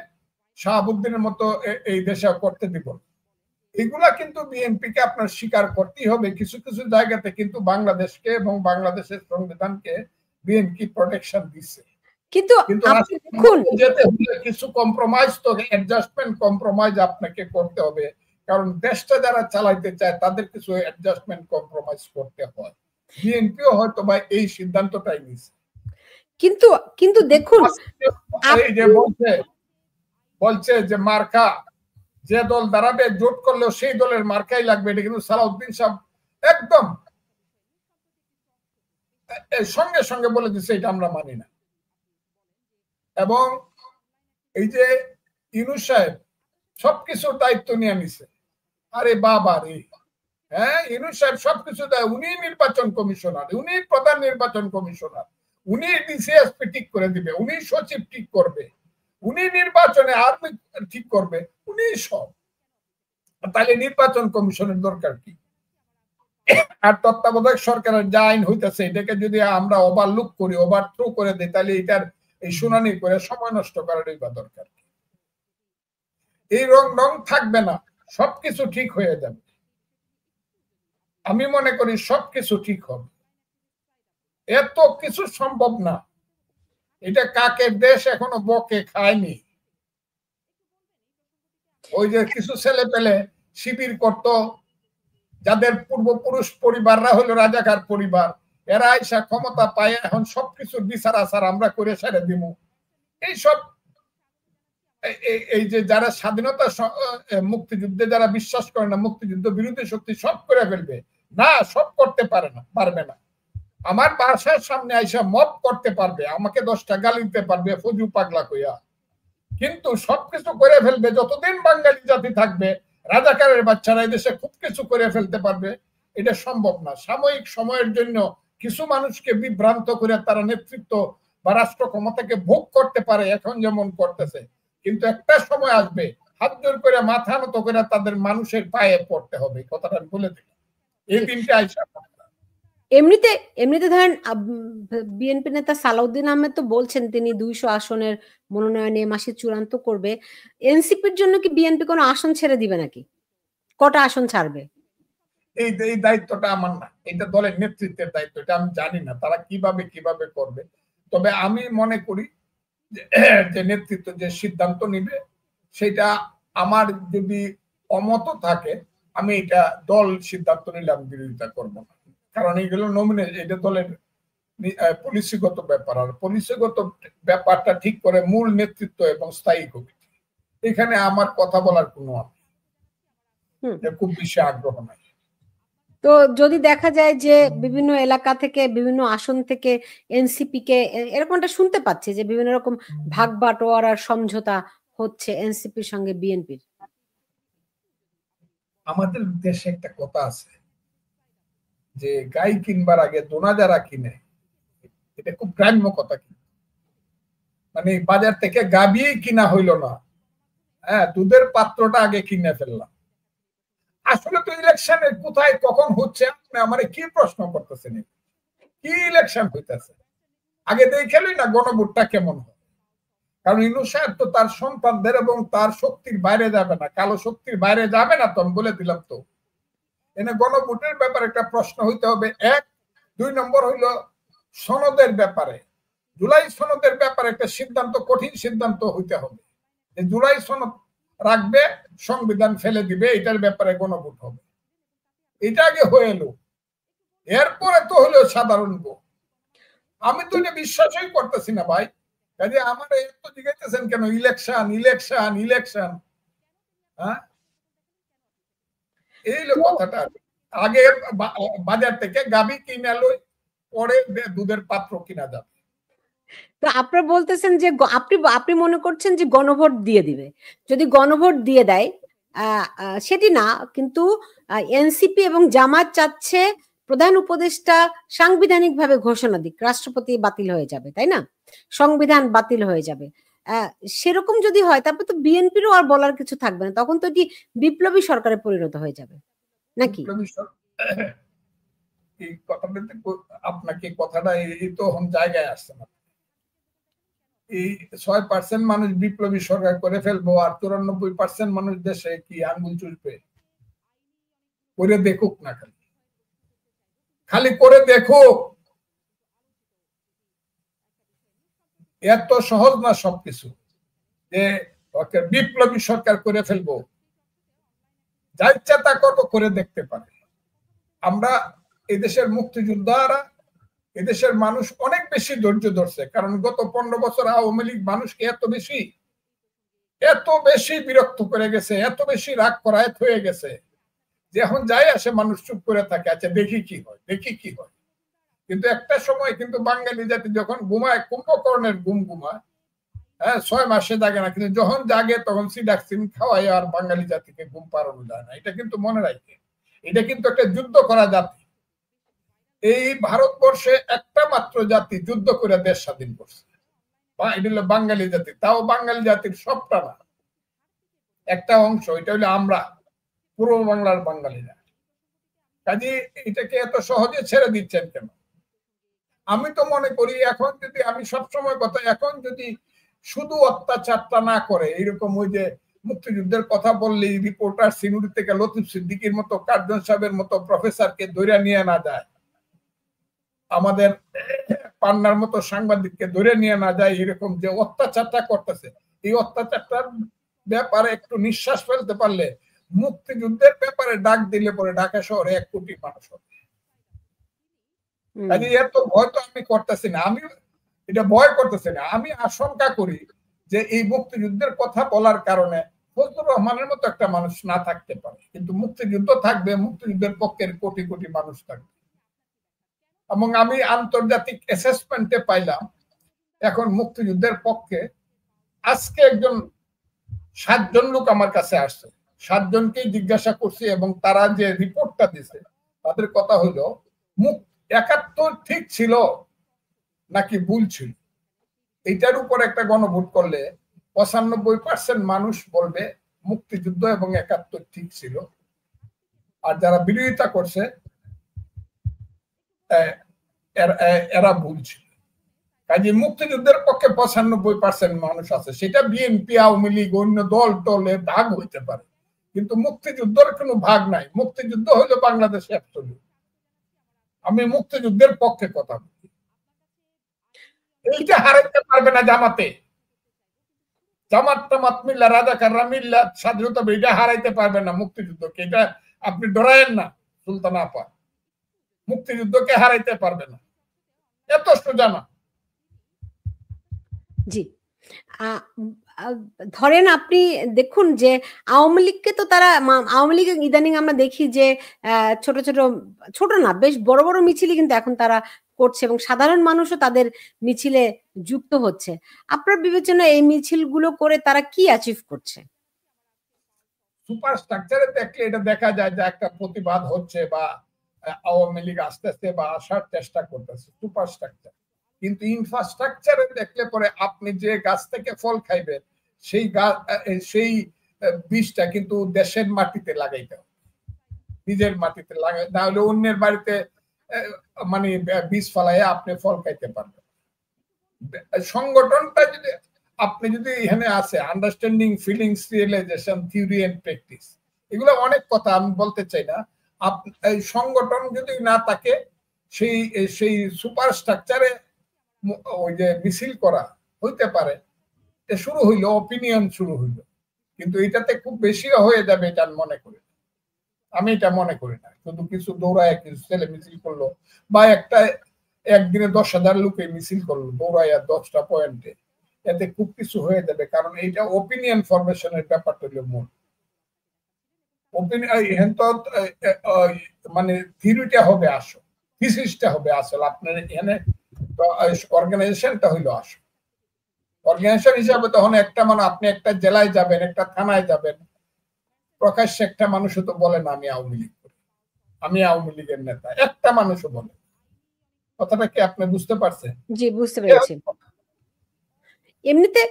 শাহাবুদ্দিনের মতো এই দেশে করতে দিব না। এগুলা কিন্তু বিএনপিকে আপনার স্বীকার করতেই হবে। কিছু কিছু জায়গাতে কিন্তু বাংলাদেশকে এবং বাংলাদেশের সংবিধানকে বিএনপি প্রোটেকশন দিচ্ছে, কিন্তু যেতে হলে কিছু কম্প্রোমাইজ, তো অ্যাডজাস্টমেন্ট কম্প্রোমাইজ আপনাকে করতে হবে। কারণ দেশটা যারা চালাইতে চায় তাদের কিছু অ্যাডজাস্টমেন্ট কম্প্রোমাইজ করতে হয়। বিএনপিও হয়তো বা এই সিদ্ধান্তটাই নিচ্ছে। কিন্তু দেখুন, এই যে বলছে যে মার্কা যে দল দাঁড়াবে জোট করলেও সেই দলের মার্কাই লাগবে, এটা কিন্তু সালাউদ্দিন সাহেব একদম সঙ্গে সঙ্গে বলে দিচ্ছে এটা আমরা মানি না। এবং এই যে ইউনূস সাহেব সবকিছু দায়িত্ব নিয়ে নিছে, আরে বাবা রে, হ্যাঁ ইউনূস সাহেব সবকিছু দেয়। উনি নির্বাচন কমিশনার, উনি প্রধান নির্বাচন কমিশনার, উনি ডিসিএসপি ঠিক করে দিবে, উনি সচিব ঠিক করবে, উনি নির্বাচনে আর্মি ঠিক করবে, উনি সব। তাহলে নির্বাচন কমিশনের দরকার কি? আর তত্ত্বাবধায়ক সরকারের যা আইন হইতেছে এটাকে যদি আমরা ওভারলুক করি, ওভারথ্রো করে দিই, তাহলে এটার এই শুনানি করে সময় নষ্ট করারই বা দরকার কি? এই রং থাকবে না, সবকিছু ঠিক হয়ে যাবে। আমি মনে করি সবকিছু ঠিক হবে। এত কিছু সম্ভব না। এটা কাকের দেশ এখনো বকে খায়নি। ওই যে কিছু ছেলে পেলে শিবির করত, যাদের পূর্বপুরুষ পরিবাররা হলো রাজাকার পরিবার, এরা আইসা ক্ষমতা পায় এখন সবকিছুর বিচার আচার আমরা করে ছেড়ে দিব। এইসব এই যে যারা স্বাধীনতা মুক্তিযুদ্ধে যারা বিশ্বাস করে না, মুক্তিযুদ্ধ বিরোধী শক্তি সব করে ফেলবে না, সব করতে পারবে না। আমার বাসার সামনে আইসা মব করতে পারবে, আমাকে 10টা গালি দিতে পারবে ফজু পাগলা কইয়া, কিন্তু সবকিছু করে ফেলবে। যতদিন বাঙালি জাতি থাকবে, রাজাকারের বাচ্চারা এদেশে খুব কিছু করে ফেলতে পারবে, এটা সম্ভব না। সাময়িক সময়ের জন্য কিছু মানুষকে বিভ্রান্ত করে তারা নেতৃত্ব বা রাষ্ট্র ক্ষমতাকে ভোগ করতে পারে, এখন যেমন করতেছে, কিন্তু একটা সময় আসবে হাত জোর করে মাথা নত করে তাদের মানুষের পায়ে পড়তে হবে। কথাটা আমি বলে দিই, এই দিনটা আইসা। এমনিতে ধরেন বিএনপি নেতা সালাউদ্দিন আহমেদ তো বলছেন তিনি 200 আসনের মনোনয়ন এ মাসে চূড়ান্ত করবে। এনসিপির জন্য কি বিএনপি কোনো আসন ছেড়ে দিবে নাকি? কটা আসন ছাড়বে? এই দায়িত্বটা আমার না, এটা দলের নেতৃত্বের দায়িত্ব। এটা আমি জানি না তারা কিভাবে করবে। তবে আমি মনে করি যে নেতৃত্ব যে সিদ্ধান্ত নিবে সেটা আমার যদি অমত থাকে, আমি এটা দল সিদ্ধান্ত নিলে আমি বিরোধিতা করবো না। কারণ এইগুলো নমিনেশন, এটা দলের পলিসিগত ব্যাপার, আর পলিসিগত ব্যাপারটা ঠিক করে মূল নেতৃত্ব এবং স্থায়ী কমিটি। এখানে আমার কথা বলার কোনো খুব বেশি আগ্রহ নাই। তো যদি দেখা যায় যে বিভিন্ন এলাকা থেকে বিভিন্ন আসন থেকে এনসিপি কে এরকমটা শুনতে পাচ্ছি যে বিভিন্ন রকম ভাগ বাটোয়ারার সমঝোতা হচ্ছে এনসিপির সঙ্গে বিএনপির। আমাদের দেশে একটা কথা আছে যে গাই কিনবার আগে দোনা যারা কিনে, এটা খুব গ্রাম্য কথা। মানে বাজার থেকে গাবিয়েই কিনা হইল না, হ্যাঁ দুধের পাত্রটা আগে কিনে ফেললাম। আসলে তো ইলেকশনে কোথায় কখন হচ্ছে আপনি আমারে কি প্রশ্ন করতেছেন? কি ইলেকশন হইতেছে? আগে দেখেলই না গণভোটটা কেমন হয়। কারণ ইউনূস সাহেব তো তার সন্তানদের এবং তার শক্তির বাইরে যাবে না, কালো শক্তির বাইরে যাবে না, তো আমি বলে দিলাম তো। এনে গণভোটের ব্যাপারে একটা প্রশ্ন হইতে হবে, এক। 2 নম্বর হইল সনদের ব্যাপারে, জুলাই সনদের ব্যাপারে একটা সিদ্ধান্ত, কঠিন সিদ্ধান্ত হইতে হবে যে জুলাই সনদ রাখবে, সংবিধান ফেলে দিবে, এটার ব্যাপারে গণভোট হবে। এটা আগে হয়ে এলো, এরপরে তো হলো সাধারণ ভোট। আমি তো এটা বিশ্বাসই করতেছি না ভাই। কাজে আমার এত জিজ্ঞাসা কেন ইলেকশন ইলেকশন ইলেকশন? হ্যাঁ, এই কথাটা। আগে বাজার থেকে গাভী কিনে লই, পরে দুধের পাত্র কিনা যাবে। তো আপনারা বলতেছেন যে আপনি মনে করছেন যে গণভোট দিয়ে দিবে। যদি গণভোট দিয়ে দেয় সেটি না, কিন্তু এনসিপি এবং জামাত চাচ্ছে প্রধান উপদেষ্টা সাংবিধানিকভাবে ঘোষণা দিক, রাষ্ট্রপতি বাতিল হয়ে যাবে, তাই না? সংবিধান বাতিল হয়ে যাবে। সেরকম যদি হয় তারপর তো বিএনপিরও আর বলার কিছু থাকবে না, তখন তো এটি বিপ্লবী সরকারে পরিণত হয়ে যাবে নাকি? এই কথাটা আপনাকে কথাটা এই তো জায়গায় আসছে না। এই 6% মানুষ বিপ্লবী সরকার করে ফেলবো আর 94% মানুষ দেশে কি আঙ্গুল চুষবে? করে দেখুক না, খালি করে দেখুক। এত সহজ না সবকিছু যে বিপ্লবী সরকার করে ফেলবো, যা ইচ্ছা তা করবো, করে দেখতে পারে। আমরা এদেশের মুক্তিযোদ্ধারা, এদেশের মানুষ অনেক বেশি ধৈর্য ধরছে, কারণ গত 15 বছর আওয়ামী লীগ মানুষকে এত বেশি বিরক্ত করে গেছে, এত বেশি রাগ করায়ত হয়ে গেছে যে এখন যাই আসে মানুষ চুপ করে থাকে, আচ্ছা দেখি কি হয়, দেখি কি হয়। কিন্তু একটা সময় কিন্তু বাঙালি জাতি যখন ঘুমায়, কুম্ভকর্ণের ঘুম ঘুমায়, হ্যাঁ 6 মাসে জাগে না, কিন্তু যখন জাগে তখন সিডাক্সিন খাওয়াই আর বাঙালি জাতিকে ঘুম পাড়ানো যায় না। এটা কিন্তু মনে রাখে, এটা কিন্তু একটা যুদ্ধ করা জাতি। এই ভারতবর্ষে একটা মাত্র জাতি যুদ্ধ করে দেশ স্বাধীন করছে, এটা হলো বাঙালি জাতি। তাও বাঙালি জাতির সবটা না, একটা অংশ, এটা হলো আমরা, পূর্ব বাংলার বাঙালিরা। কাজে এটাকে এত সহজে ছেড়ে দিচ্ছেন কেন? আমি তো মনে করি এখন যদি, আমি সবসময় কথা, এখন যদি শুধু অত্যাচারটা না করে, এরকম ওই যে মুক্তিযুদ্ধের কথা বললেই রিপোর্টার সিনুরি থেকে লতিফ সিদ্দিকীর মতো, কার্জন সাহেবের মতো প্রফেসরকে ধরে নিয়ে না যায়, আমাদের পান্নার মতো সাংবাদিককে ধরে নিয়ে না যায়, এরকম যে অত্যাচারটা করতেছে, এই অত্যাচারটার ব্যাপারে একটু নিঃশ্বাস ফেলতে পারলে, মুক্তিযুদ্ধের ব্যাপারে ডাক দিলে পরে ঢাকা শহরে 1 কোটি মানুষ হবে। এত ভয় তো আমি করতেছি না, আমি এটা ভয় করতেছি না, আমি আশঙ্কা করি যে এই মুক্তিযুদ্ধের কথা বলার কারণে ফজলুর রহমানের মতো একটা মানুষ না থাকতে পারে, কিন্তু মুক্তিযুদ্ধ থাকবে, মুক্তিযুদ্ধের পক্ষের কোটি কোটি মানুষ থাকবে। এবং আমি আন্তর্জাতিক অ্যাসেসমেন্টে পাইলাম এখন মুক্তিযুদ্ধের পক্ষে আজকে একজন 7 জন লোক আমার কাছে আসছে, 7 জনকেই জিজ্ঞাসা করছি এবং তারা যে রিপোর্টটা দিছে তাদের কথা হলো 71 ঠিক ছিল নাকি ভুল ছিল। এইটার উপর একটা গণভোট করলে 95% মানুষ বলবে মুক্তিযুদ্ধ এবং 71 ঠিক ছিল, আর যারা বিরোধিতা করছে এরা ভুল ছিল। কাজে মুক্তিযুদ্ধের পক্ষে 95% মানুষ আছে, সেটা বিএনপি, আওয়ামী লীগ, অন্য দল টলে ভাগ হইতে পারে, কিন্তু মুক্তিযুদ্ধের কোনো ভাগ নাই। মুক্তিযুদ্ধ হলো বাংলাদেশে অ্যাবসলিউট। আমি মুক্তিযুদ্ধের পক্ষে কথা বলি। এইটা হারাইতে পারবে না জামাতে, জামাত টামাত মিল্লা, রাজাকাররা মিল্লা, স্বাধীনতা এটা হারাইতে পারবে না মুক্তিযুদ্ধকে। এটা আপনি ডরায়েন না সুলতান আপা, মুক্তিযুদ্ধকে হারাইতে পারবে না, এত সোজা না। জি, ধরেন আপনি দেখুন যে আওয়ামী লীগকে তো তারা, আওয়ামী লীগ ইদানিং আমরা দেখি যে ছোট ছোট, ছোট না বেশ বড় বড় মিছিলই কিন্তু এখন তারা করছে এবং সাধারণ মানুষও তাদের মিছিলে যুক্ত হচ্ছে। আপনার বিবেচনায় এই মিছিলগুলো করে তারা কি অ্যাচিভ করছে? সুপার স্ট্রাকচারে দেখলে এটা দেখা যায় যে একটা প্রতিবাদ হচ্ছে বা আওয়ামী লীগ আস্তে আস্তে বা আসার চেষ্টা করতেছে, সুপার স্ট্রাকচার। কিন্তু ইনফ্রাস্ট্রাকচারে দেখলে পরে আপনি যে গাছ থেকে ফল খাইবেন সেই বীজটা কিন্তু দেশের মাটিতে লাগাইতে হবে। নিজের মাটিতে লাগাই, না হলে অন্যের বাড়িতে মানে বীজ ফলাইয়া আপনি ফল খাইতে পারবেন। সংগঠনটা যদি আপনি যদি এখানে আছে understanding feelings realisation theory and practice, এগুলো অনেক কথা আমি বলতে চাই না। এই সংগঠন যদি না থাকে, সেই সেই সুপার স্ট্রাকচারে ওই যে মিছিল করা হইতে পারে, শুরু হইলো অপিনিয়ন শুরু হইলো, কিন্তু এটাতে খুব বেশি হয়ে যাবে এটা মনে করি, আমি এটা মনে করি না। শুধু কিছু দৌড়ায় কিছু ছেলে মিছিল করলো, বা একটা একদিনে 10,000 লোকে মিছিল করলো দৌড়াইয়া 10টা পয়েন্টে, এতে খুব কিছু হয়ে যাবে। কারণ এইটা ওপিনিয়ন ফরমেশনের ব্যাপারটা হলো মূল। মানে থিওরিটা হবে আসল, থিসিসটা হবে আসল, আপনার এখানে অর্গানাইজেশনটা হইলো আসল। অর্গানাইজেশন হিসাবে তখন একটা মানে আপনি একটা জেলায় যাবেন, একটা থানায় যাবেন, প্রকাশ্যে একটা মানুষও তো বলে না আমি আওয়ামী লীগ করি, আমি আওয়ামী লীগের নেতা, একটা মানুষও বলে। কথাটা কি আপনি বুঝতে পারছেন? জি, বুঝতে পেরেছি। এমনিতে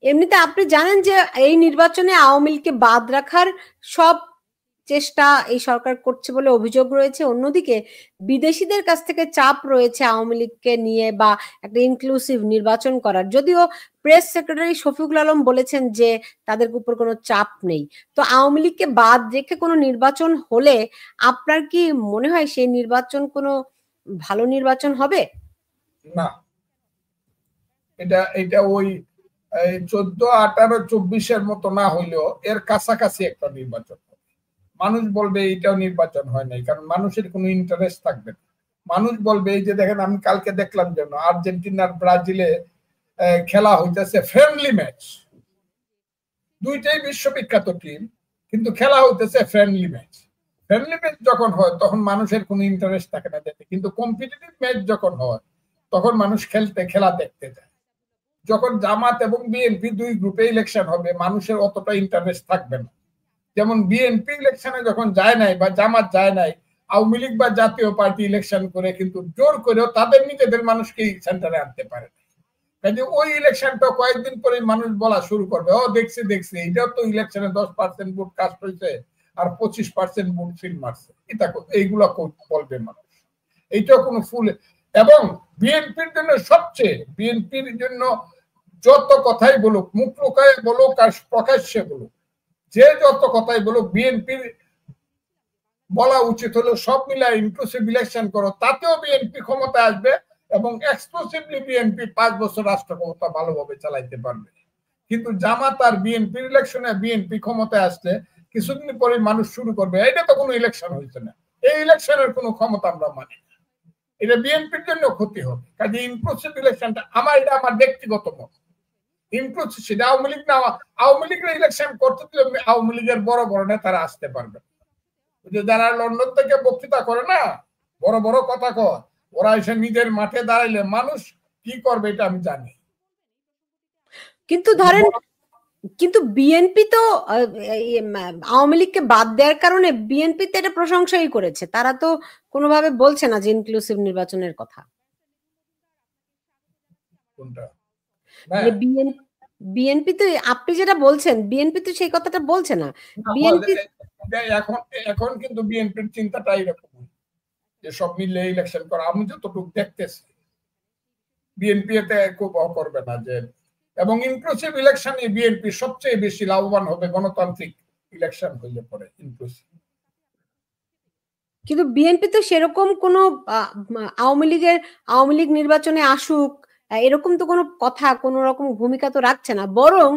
এমনিতে আপনি জানেন যে এই নির্বাচনে আওয়ামী লীগকে বাদ রাখার সব চেষ্টা এই সরকার করছে বলে অভিযোগ রয়েছে। অন্যদিকে বিদেশিদের কাছ থেকে চাপ রয়েছে আওয়ামী লীগকে নিয়ে বা একটা ইনক্লুসিভ নির্বাচন করার। যদিও প্রেস সেক্রেটারি শফিকুল আলম বলেছেন যে তাদের উপর কোনো চাপ নেই। তো আওয়ামী লীগকে বাদ রেখে কোনো নির্বাচন হলে আপনার কি মনে হয় সেই নির্বাচন কোনো ভালো নির্বাচন হবে? না, এটা ওই 14, 18, 24-এর মতো না হইলেও এর কাছাকাছি একটা নির্বাচন হবে। মানুষ বলবে এইটাও নির্বাচন হয় নাই, কারণ মানুষের কোনো ইন্টারেস্ট থাকবে না। মানুষ বলবে এই যে দেখেন, আমি কালকে দেখলাম যেন আর্জেন্টিনার ব্রাজিলে খেলা হইতেছে ফ্রেন্ডলি ম্যাচ, দুইটাই বিশ্ববিখ্যাত টিম, কিন্তু খেলা হইতেছে ফ্রেন্ডলি ম্যাচ। ফ্রেন্ডলি ম্যাচ যখন হয় তখন মানুষের কোনো ইন্টারেস্ট থাকে না দেখতে, কিন্তু কম্পিটিটিভ ম্যাচ যখন হয় তখন মানুষ খেলা দেখতে যায়। যখন জামাত এবং বিএনপি দুই গ্রুপে ইলেকশন হবে, মানুষের অতটা ইন্টারেস্ট থাকবে না। যেমন বিএনপি ইলেকশনে যখন যায় নাই বা জামাত যায় নাই, আওয়ামী লীগ বা জাতীয় পার্টি ইলেকশন করে কিন্তু জোর করেও তাদের নিজেদের মানুষকেই সেন্টারে আনতে পারে। কাজে ওই ইলেকশনটা কয়েকদিন পরে মানুষ বলা শুরু করবে, ও দেখছি এটাও তো ইলেকশনে 10% ভোট কাস্ট হয়েছে আর 25% ভোট ফিল মারছে, এটা এইগুলা বলবে মানুষ। এইটাও কোনো ফুল। এবং বিএনপির জন্য সবচেয়ে, বিএনপির জন্য যত কথাই বলুক, মুখ লুকায় বলুক আর প্রকাশ্যে বলুক, যে যত কথাই বলুক, বিএনপির বলা উচিত হলো সব মিলায় ইনক্লুসিভ ইলেকশন করো, তাতেও বিএনপি ক্ষমতা আসবে এবং এক্সক্লুসিভলি বিএনপি 5 বছর রাষ্ট্র ক্ষমতা ভালোভাবে চালাইতে পারবে। কিন্তু জামাত আর বিএনপির ইলেকশনে বিএনপি ক্ষমতায় আসলে কিছুদিন পরে মানুষ শুরু করবে এটা তো কোনো ইলেকশন হয়েছে না, এই ইলেকশনের কোনো ক্ষমতা আমরা মানি না, এটা বিএনপির জন্য ক্ষতি হবে। কাজে ইনক্লুসিভ ইলেকশনটা এটা আমার ব্যক্তিগত মত। ইনক্লুসিভ সেটা আওয়ামী লীগ না, আওয়ামী লীগের ইলেকশন করতে দিলে আওয়ামী লীগের বড় বড় নেতারা আসতে পারবে, যারা লন্ডন থেকে বক্তৃতা করে না, বড় বড় কথা কয়, ওরা এসে নিজের মাঠে দাঁড়াইলে মানুষ কি করবে এটা আমি জানি। কিন্তু ধরেন, কিন্তু বিএনপি তো আওয়ামী লীগকে বাদ দেওয়ার কারণে বিএনপি তো এটা প্রশংসাই করেছে, তারা তো কোনোভাবে বলছে না যে ইনক্লুসিভ নির্বাচনের কথা। কোনটা? বিএনপি তো, আপনি যেটা বলছেন বিএনপি তো সেই কথাটা বলছে না। বিএনপি এখন কিন্তু বিএনপির চিন্তাটা এরকম যে সব মিলে ইলেকশন করা, আমি যতটুকু দেখতেছি বিএনপি এতে খুব করবে না যে, এবং ইনক্লুসিভ ইলেকশনে বিএনপি সবচেয়ে বেশি লাভবান হবে গণতান্ত্রিক ইলেকশন হইলে পরে ইনক্লুসিভ। কিন্তু বিএনপি তো সেরকম কোনো আওয়ামী লীগ নির্বাচনে আসুক এরকম তো কোনো কথা, কোনো রকম ভূমিকা তো রাখছে না, বরং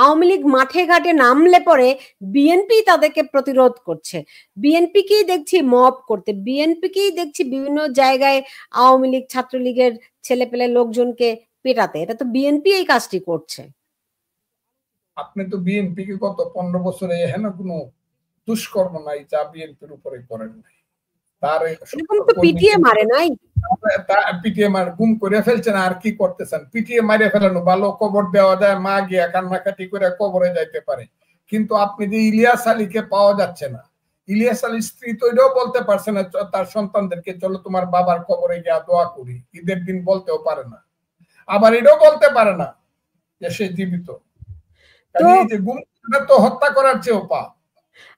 আওয়ামী লীগ মাঠে ঘাটে নামলে পরে বিএনপি তাদেরকে প্রতিরোধ করছে। বিএনপিকেই দেখছি মব করতে, বিএনপিকেই দেখছি বিভিন্ন জায়গায় আওয়ামী লীগ ছাত্রলীগের ছেলেপেলে লোকজনকে পেটাতে, এটা তো বিএনপি এই কাজটি করছে। আপনি তো বিএনপি কে গত 15 বছরে এখানে কোনো দুষ্কর্ম নাই যা বিএনপির উপরে করেন নাই। তার এরকম তো পিটিএ মারে নাই, পিটিএ মার গুম করে ফেলছেন, আর কি করতেছেন? পিটিএ মারে ফেলানো ভালো, কবর দেওয়া যায়, মা গিয়া কান্নাকাটি করে কবরে যাইতে পারে। কিন্তু আপনি যে ইলিয়াস আলীকে পাওয়া যাচ্ছে না, ইলিয়াস আলীর স্ত্রী তো এটাও বলতে পারছে না তার সন্তানদেরকে চলো তোমার বাবার কবরে গিয়া দোয়া করি, ঈদের দিন বলতেও পারে না, আবার এটাও বলতে পারে না যে সে জীবিত। এই যে গুম তো হত্যা করার চেয়েও পাপ।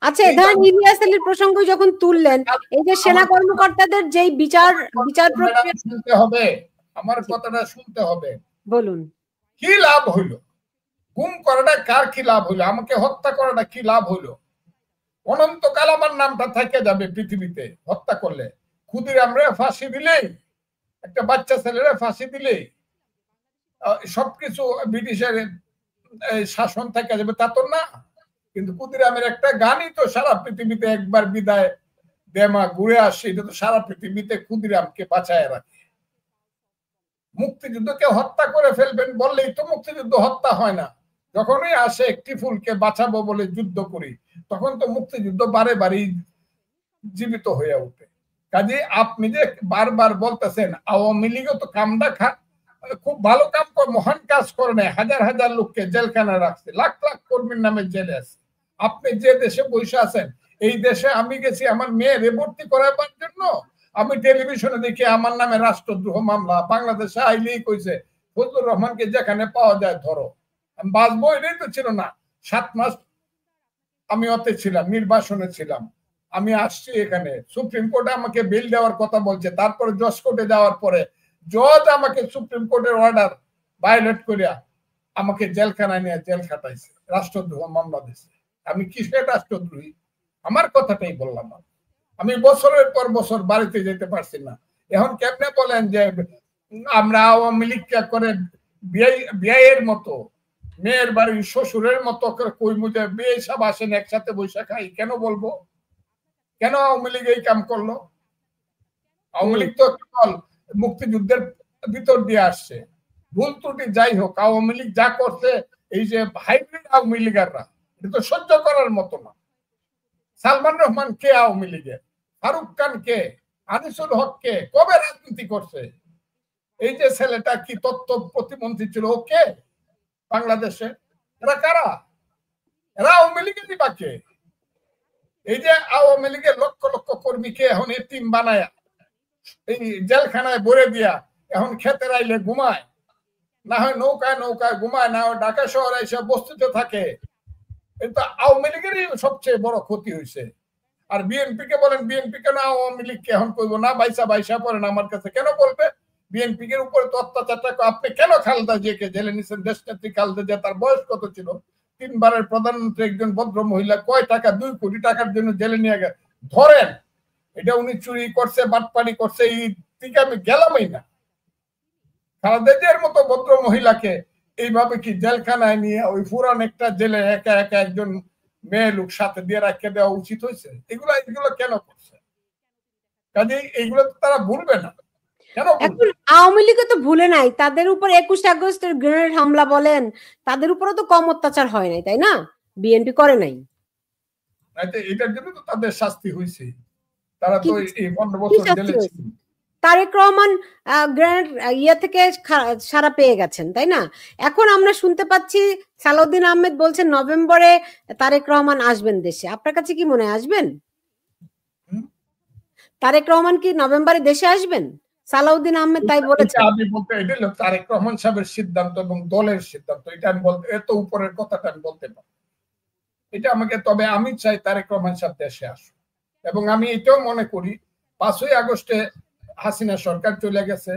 আচ্ছা, ধরেন ইলিয়াস আলীর প্রসঙ্গ যখন তুললেন, এই যে সেনা কর্মকর্তাদের যেই বিচার প্রক্রিয়া, শুনতে হবে, আমার কথাটা শুনতে হবে। বলুন, কি লাভ হইলো? গুম করাটা কার কি লাভ হইলো? আমাকে হত্যা করাটা কি লাভ হইলো? অনন্তকাল আমার নামটা থেকে যাবে পৃথিবীতে হত্যা করলে। ক্ষুদিরামরে ফাঁসি দিলেই, একটা বাচ্চা ছেলেরা ফাঁসি দিলেই সবকিছু ব্রিটিশের শাসন থেকে যাবে, তা তো না। কিন্তু ক্ষুদিরামের একটা গানই তো সারা পৃথিবীতে একবার বিদায় দেমা ঘুরে আসে, এটা তো সারা পৃথিবীতে ক্ষুদিরামকে বাঁচায় রাখে। মুক্তিযুদ্ধকে হত্যা করে ফেলবেন বললেই তো মুক্তিযুদ্ধ হত্যা হয় না। যখনই আসে একটি ফুলকে বাঁচাবো বলে যুদ্ধ করি, তখন তো মুক্তিযুদ্ধ বারে বারেই জীবিত হয়ে ওঠে। কাজে আপনি যে বারবার বলতেছেন আওয়ামী লীগ তো কামটা খুব ভালো কাম করে, মহান কাজ করে নেয়, হাজার হাজার লোককে জেলখানায় রাখছে, লাখ লাখ কর্মীর নামে জেলে আছে। আপনি যে দেশে বসে আছেন, এই দেশে আমি গেছি আমার মেয়ে ভর্তি করাবার জন্য, আমি টেলিভিশনে দেখি আমার নামে রাষ্ট্রদ্রোহ মামলা। বাংলাদেশে আইলেই কইছে ফজলুর রহমানকে যেখানে পাওয়া যায় ধরো। আমি বাঁচবো এটাই তো ছিল না। 7 মাস আমি ওতে ছিলাম, নির্বাসনে ছিলাম। আমি আসছি এখানে, সুপ্রিম কোর্টে আমাকে বেল দেওয়ার কথা বলছে, তারপরে জজ কোর্টে যাওয়ার পরে জজ আমাকে সুপ্রিম কোর্টের অর্ডার ভায়োলেট করিয়া আমাকে জেলখানায় নিয়ে জেল খাটাইছে, রাষ্ট্রদ্রোহ মামলা দিয়েছে। আমি কিসের রাষ্ট্রদ্রোহী? আমার কথাটাই বললাম। আমি বছরের পর বছর বাড়িতে যেতে পারছি না। এখন কেমনে বলেন যে আমরা আওয়ামী লীগ করে বিয়ের মতো, মেয়ের বাড়ি শ্বশুরের মতো কই মুজে বিয়ে সব আসেন একসাথে বৈশা খাই? কেন বলবো? কেন আওয়ামী লীগ এই কাম করলো? আওয়ামী লীগ তো কেবল মুক্তিযুদ্ধের ভিতর দিয়ে আসছে। ভুল ত্রুটি যাই হোক, আওয়ামী লীগ যা করছে, এই যে হাইব্রিড আওয়ামী লীগাররা, এটা তো সহ্য করার মতো না। সালমান রহমান কে আওয়ামী লীগের? ফারুক খান কে? আনিসুল হক কে? কবে রাজনীতি করছে? এই যে ছেলেটা কি তথ্য প্রতিমন্ত্রী ছিল, ও কে বাংলাদেশে? এরা কারা? এরা আওয়ামী লীগেরই বাকে। এই যে আওয়ামী লীগের লক্ষ লক্ষ কর্মীকে এখন এতিম বানায় এই জেলখানায় ভরে দিয়া এখন খেতে আইলে ঘুমায়, না হয় নৌকায় নৌকায় ঘুমায়, না হয় ঢাকা শহরে এসে বস্তিতে থাকে। এটা আওয়ামী লীগেরই সবচেয়ে বড় ক্ষতি হয়েছে। আর বিএনপি কে বলেন, বিএনপি কেন আওয়ামী লীগকে এখন করবো না? বাইসা পড়েন আমার কাছে, কেন বলবে? বিএনপি এর উপরে তো অত্যাচারটা আপনি কেন খালেদা জিয়াকে জেলে নিচ্ছেন? দেশনেত্রী খালেদা জিয়া, তার বয়স কত ছিল? 3 বারের প্রধানমন্ত্রী একজন ভদ্র মহিলা, কয় টাকা? 2 কোটি টাকার জন্য জেলে নিয়ে ধরেন। এটা উনি চুরি করছে, বাটপাড়ি করছে, এই দিকে আমি গেলামই না। খালেদা জিয়ার মতো ভদ্র মহিলাকে এইভাবে কি জেলখানায় নিয়ে ওই পুরান একটা জেলে একা একা একজন মেয়ে লোক সাথে দিয়ে রাখতে দেওয়া উচিত হয়েছে? এগুলো কেন করছে? কাজেই এইগুলো তো তারা ভুলবে না। এখন আওয়ামী লীগ তো ভুলে নাই, তাদের উপর 21 আগস্টের গ্রেনেড হামলা বলেন, তাদের উপরও তো কম অত্যাচার হয় নাই, তাই না? বিএনপি করে নাই, এটার জন্য তো তাদের শাস্তি হয়েছে। তারা তো এই 15 বছর জেলে ছিল। তারেক রহমান গ্রেনেড ইয়ে থেকে সারা পেয়ে গেছেন, তাই না? এখন আমরা শুনতে পাচ্ছি সালাউদ্দিন আহমেদ বলছেন নভেম্বরে তারেক রহমান আসবেন দেশে। আপনার কাছে কি মনে হয় আসবেন? তারেক রহমান কি নভেম্বরে দেশে আসবেন? সালাউদ্দিন আহমেদ তাই বলেছেন। আমি বলতে এটা হলো তারেক রহমান সাহেবের সিদ্ধান্ত এবং দলের সিদ্ধান্ত। এটা আমি বলতে, এত উপরের কথাটা আমি বলতে পারি এটা আমাকে। তবে আমি চাই তারেক রহমান সাহেব দেশে আসুন, এবং আমি এটাও মনে করি 5ই আগস্টে হাসিনা সরকার চলে গেছে,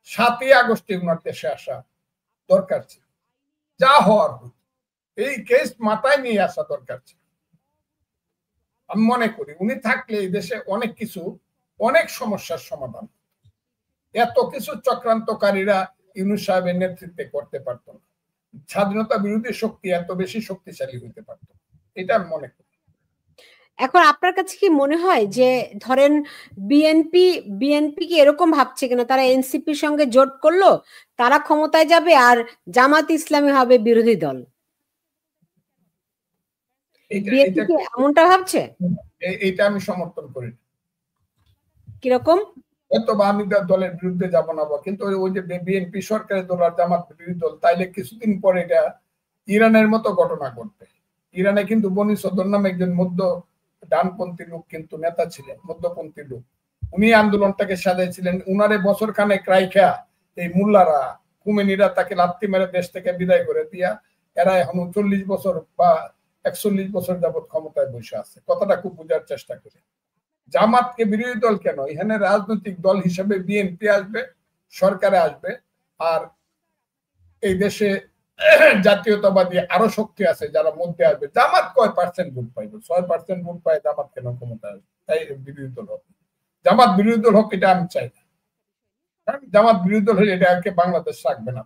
7ই আগস্টে উনার দেশে আসা দরকার ছিল। যা হওয়ার এই কেস মাথায় নিয়ে আসা দরকার ছিল। আমি মনে করি উনি থাকলে এই দেশে অনেক কিছু, অনেক সমস্যার সমাধান, এত কিছু চক্রান্তকারীরা ইউনূস সাহেবের নেতৃত্বে করতে পারত না। স্বাধীনতা বিরোধী শক্তি এত বেশি শক্তিশালী হইতে পারত, এটা আমি মনে করি। এখন আপনার কাছে কি মনে হয় যে ধরেন বিএনপি কি এরকম ভাবছে কিনা, তারা এনসিপির সঙ্গে জোট করলো, তারা ক্ষমতায় যাবে আর জামাত ইসলামী হবে বিরোধী দল? বিএনপি কি এমনটা ভাবছে? এটা আমি সমর্থন করি। কিরকম? হয়তো আমি দলের বিরুদ্ধে যাব না, কিন্তু ওই যে বিএনপি সরকারের দল আর জামাত বিরোধী দল, তাইলে কিছুদিন পরে এটা ইরানের মতো ঘটনা ঘটবে। ইরানে কিন্তু বনি সদর নামে একজন মধ্য ডানপন্থী লোক কিন্তু নেতা ছিলেন, মধ্যপন্থী লোক। উনি আন্দোলনটাকে সাজাইছিলেন। উনারে বছর খানেক রাইখা এই মুল্লারা, কুমেনিরা তাকে লাত্তি মেরে দেশ থেকে বিদায় করে দিয়া, এরা এখন 40 বছর বা 41 বছর যাবৎ ক্ষমতায় বসে আছে। কথাটা খুব বোঝার চেষ্টা করে। জামাতকে বিরোধী দল কেন? এখানে রাজনৈতিক দল হিসেবে বিএনপি আসবে, সরকারে আসবে, আর এই দেশে জাতীয়তাবাদী আরো শক্তি আছে যারা মধ্যে আসবে। জামাত কয় পার্সেন্ট ভোট পাইবে? 6% ভোট পায়, জামাত কেন ক্ষমতা আসবে? তাই বিরোধী দল হোক। জামাত বিরোধী দল হোক, এটা আমি চাই না। কারণ জামাত বিরোধী দল হলে এটাকে বাংলাদেশ রাখবে না।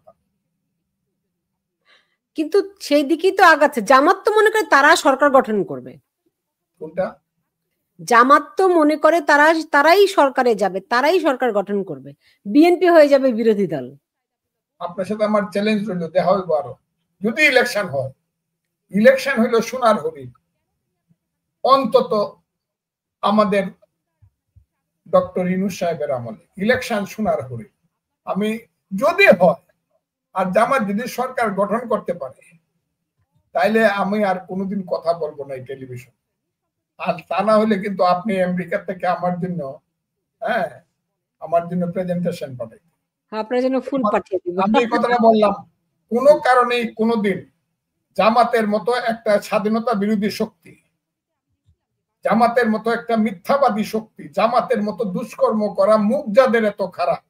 কিন্তু সেই দিকেই তো আগাচ্ছে। জামাত তো মনে করে তারা সরকার গঠন করবে। কোনটা? জামাত তো মনে করে তারাই সরকারে যাবে, তারাই সরকার গঠন করবে, বিএনপি হয়ে যাবে বিরোধী দল। আপনার সাথে আমার চ্যালেঞ্জ রইল, দেখা হইব আরো যদি ইলেকশন হয়। ইলেকশন হইল সোনার হরিণ। অন্তত আমাদের ডক্টর ইউনূস সাহেবের আমলে ইলেকশন সোনার হরিণ। আমি যদি হয় আর জামাত যদি সরকার গঠন করতে পারে, তাইলে আমি আর কোনোদিন কথা বলবো না এই টেলিভিশন। আর তা না হলে কিন্তু আপনি আমেরিকা থেকে আমার জন্য প্রেজেন্টেশন পাঠাই, আপনার জন্য ফুল পাঠিয়ে দিব। আমি এই কথাটা বললাম। কোনো কারণে কোনোদিন জামাতের মতো একটা স্বাধীনতা বিরোধী শক্তি, জামাতের মতো একটা মিথ্যাবাদী শক্তি, জামাতের মতো দুষ্কর্ম করা মুখ যাদের এত খারাপ,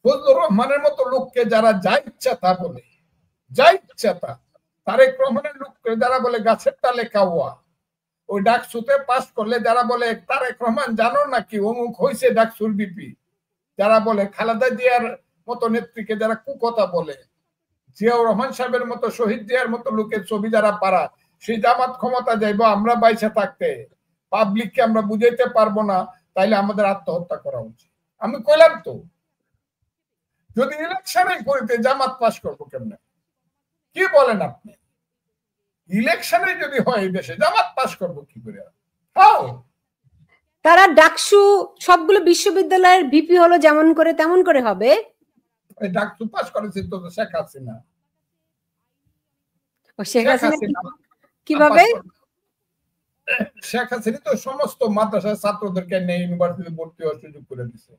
ফজলুর রহমানের মতো লোককে যারা যা ইচ্ছা তা বলে, যা ইচ্ছা তা, তারেক রহমানের লোককে যারা বলে গাছের তালে কাওয়া, ওই ডাকসুতে পাস করলে যারা বলে তারেক রহমান জানো নাকি অমুক হয়েছে ডাকসুর বিপি, যারা বলে খালেদা জিয়ার মতো নেত্রীকে যারা কুকথা বলে, জিয়াউর রহমান সাহেবের মতো, শহীদ জিয়ার মতো লোকের ছবি যারা পারা, সেই জামাত ক্ষমতা যাইব আমরা বাইসে থাকতে, পাবলিককে আমরা বুঝাইতে পারবো না, তাইলে আমাদের আত্মহত্যা করা উচিত। আমি কইলাম তো, যদি ইলেকশনে করিতে জামাত পাস করবো কেমনে? কি বলেন আপনি? ইলেকশনে যদি হয় এই দেশে জামাত পাস করবো কি করে? তারা ডাকসু সবগুলো বিশ্ববিদ্যালয়ের ভিপি হলো যেমন করে তেমন করে হবে। ডাকসু পাস করেছে তো শেখ হাসিনা। শেখ হাসিনা কিভাবে? শেখ হাসিনা তো সমস্ত মাদ্রাসার ছাত্রদেরকে নিয়ে ইউনিভার্সিটি ভর্তি হওয়ার সুযোগ করে দিছে,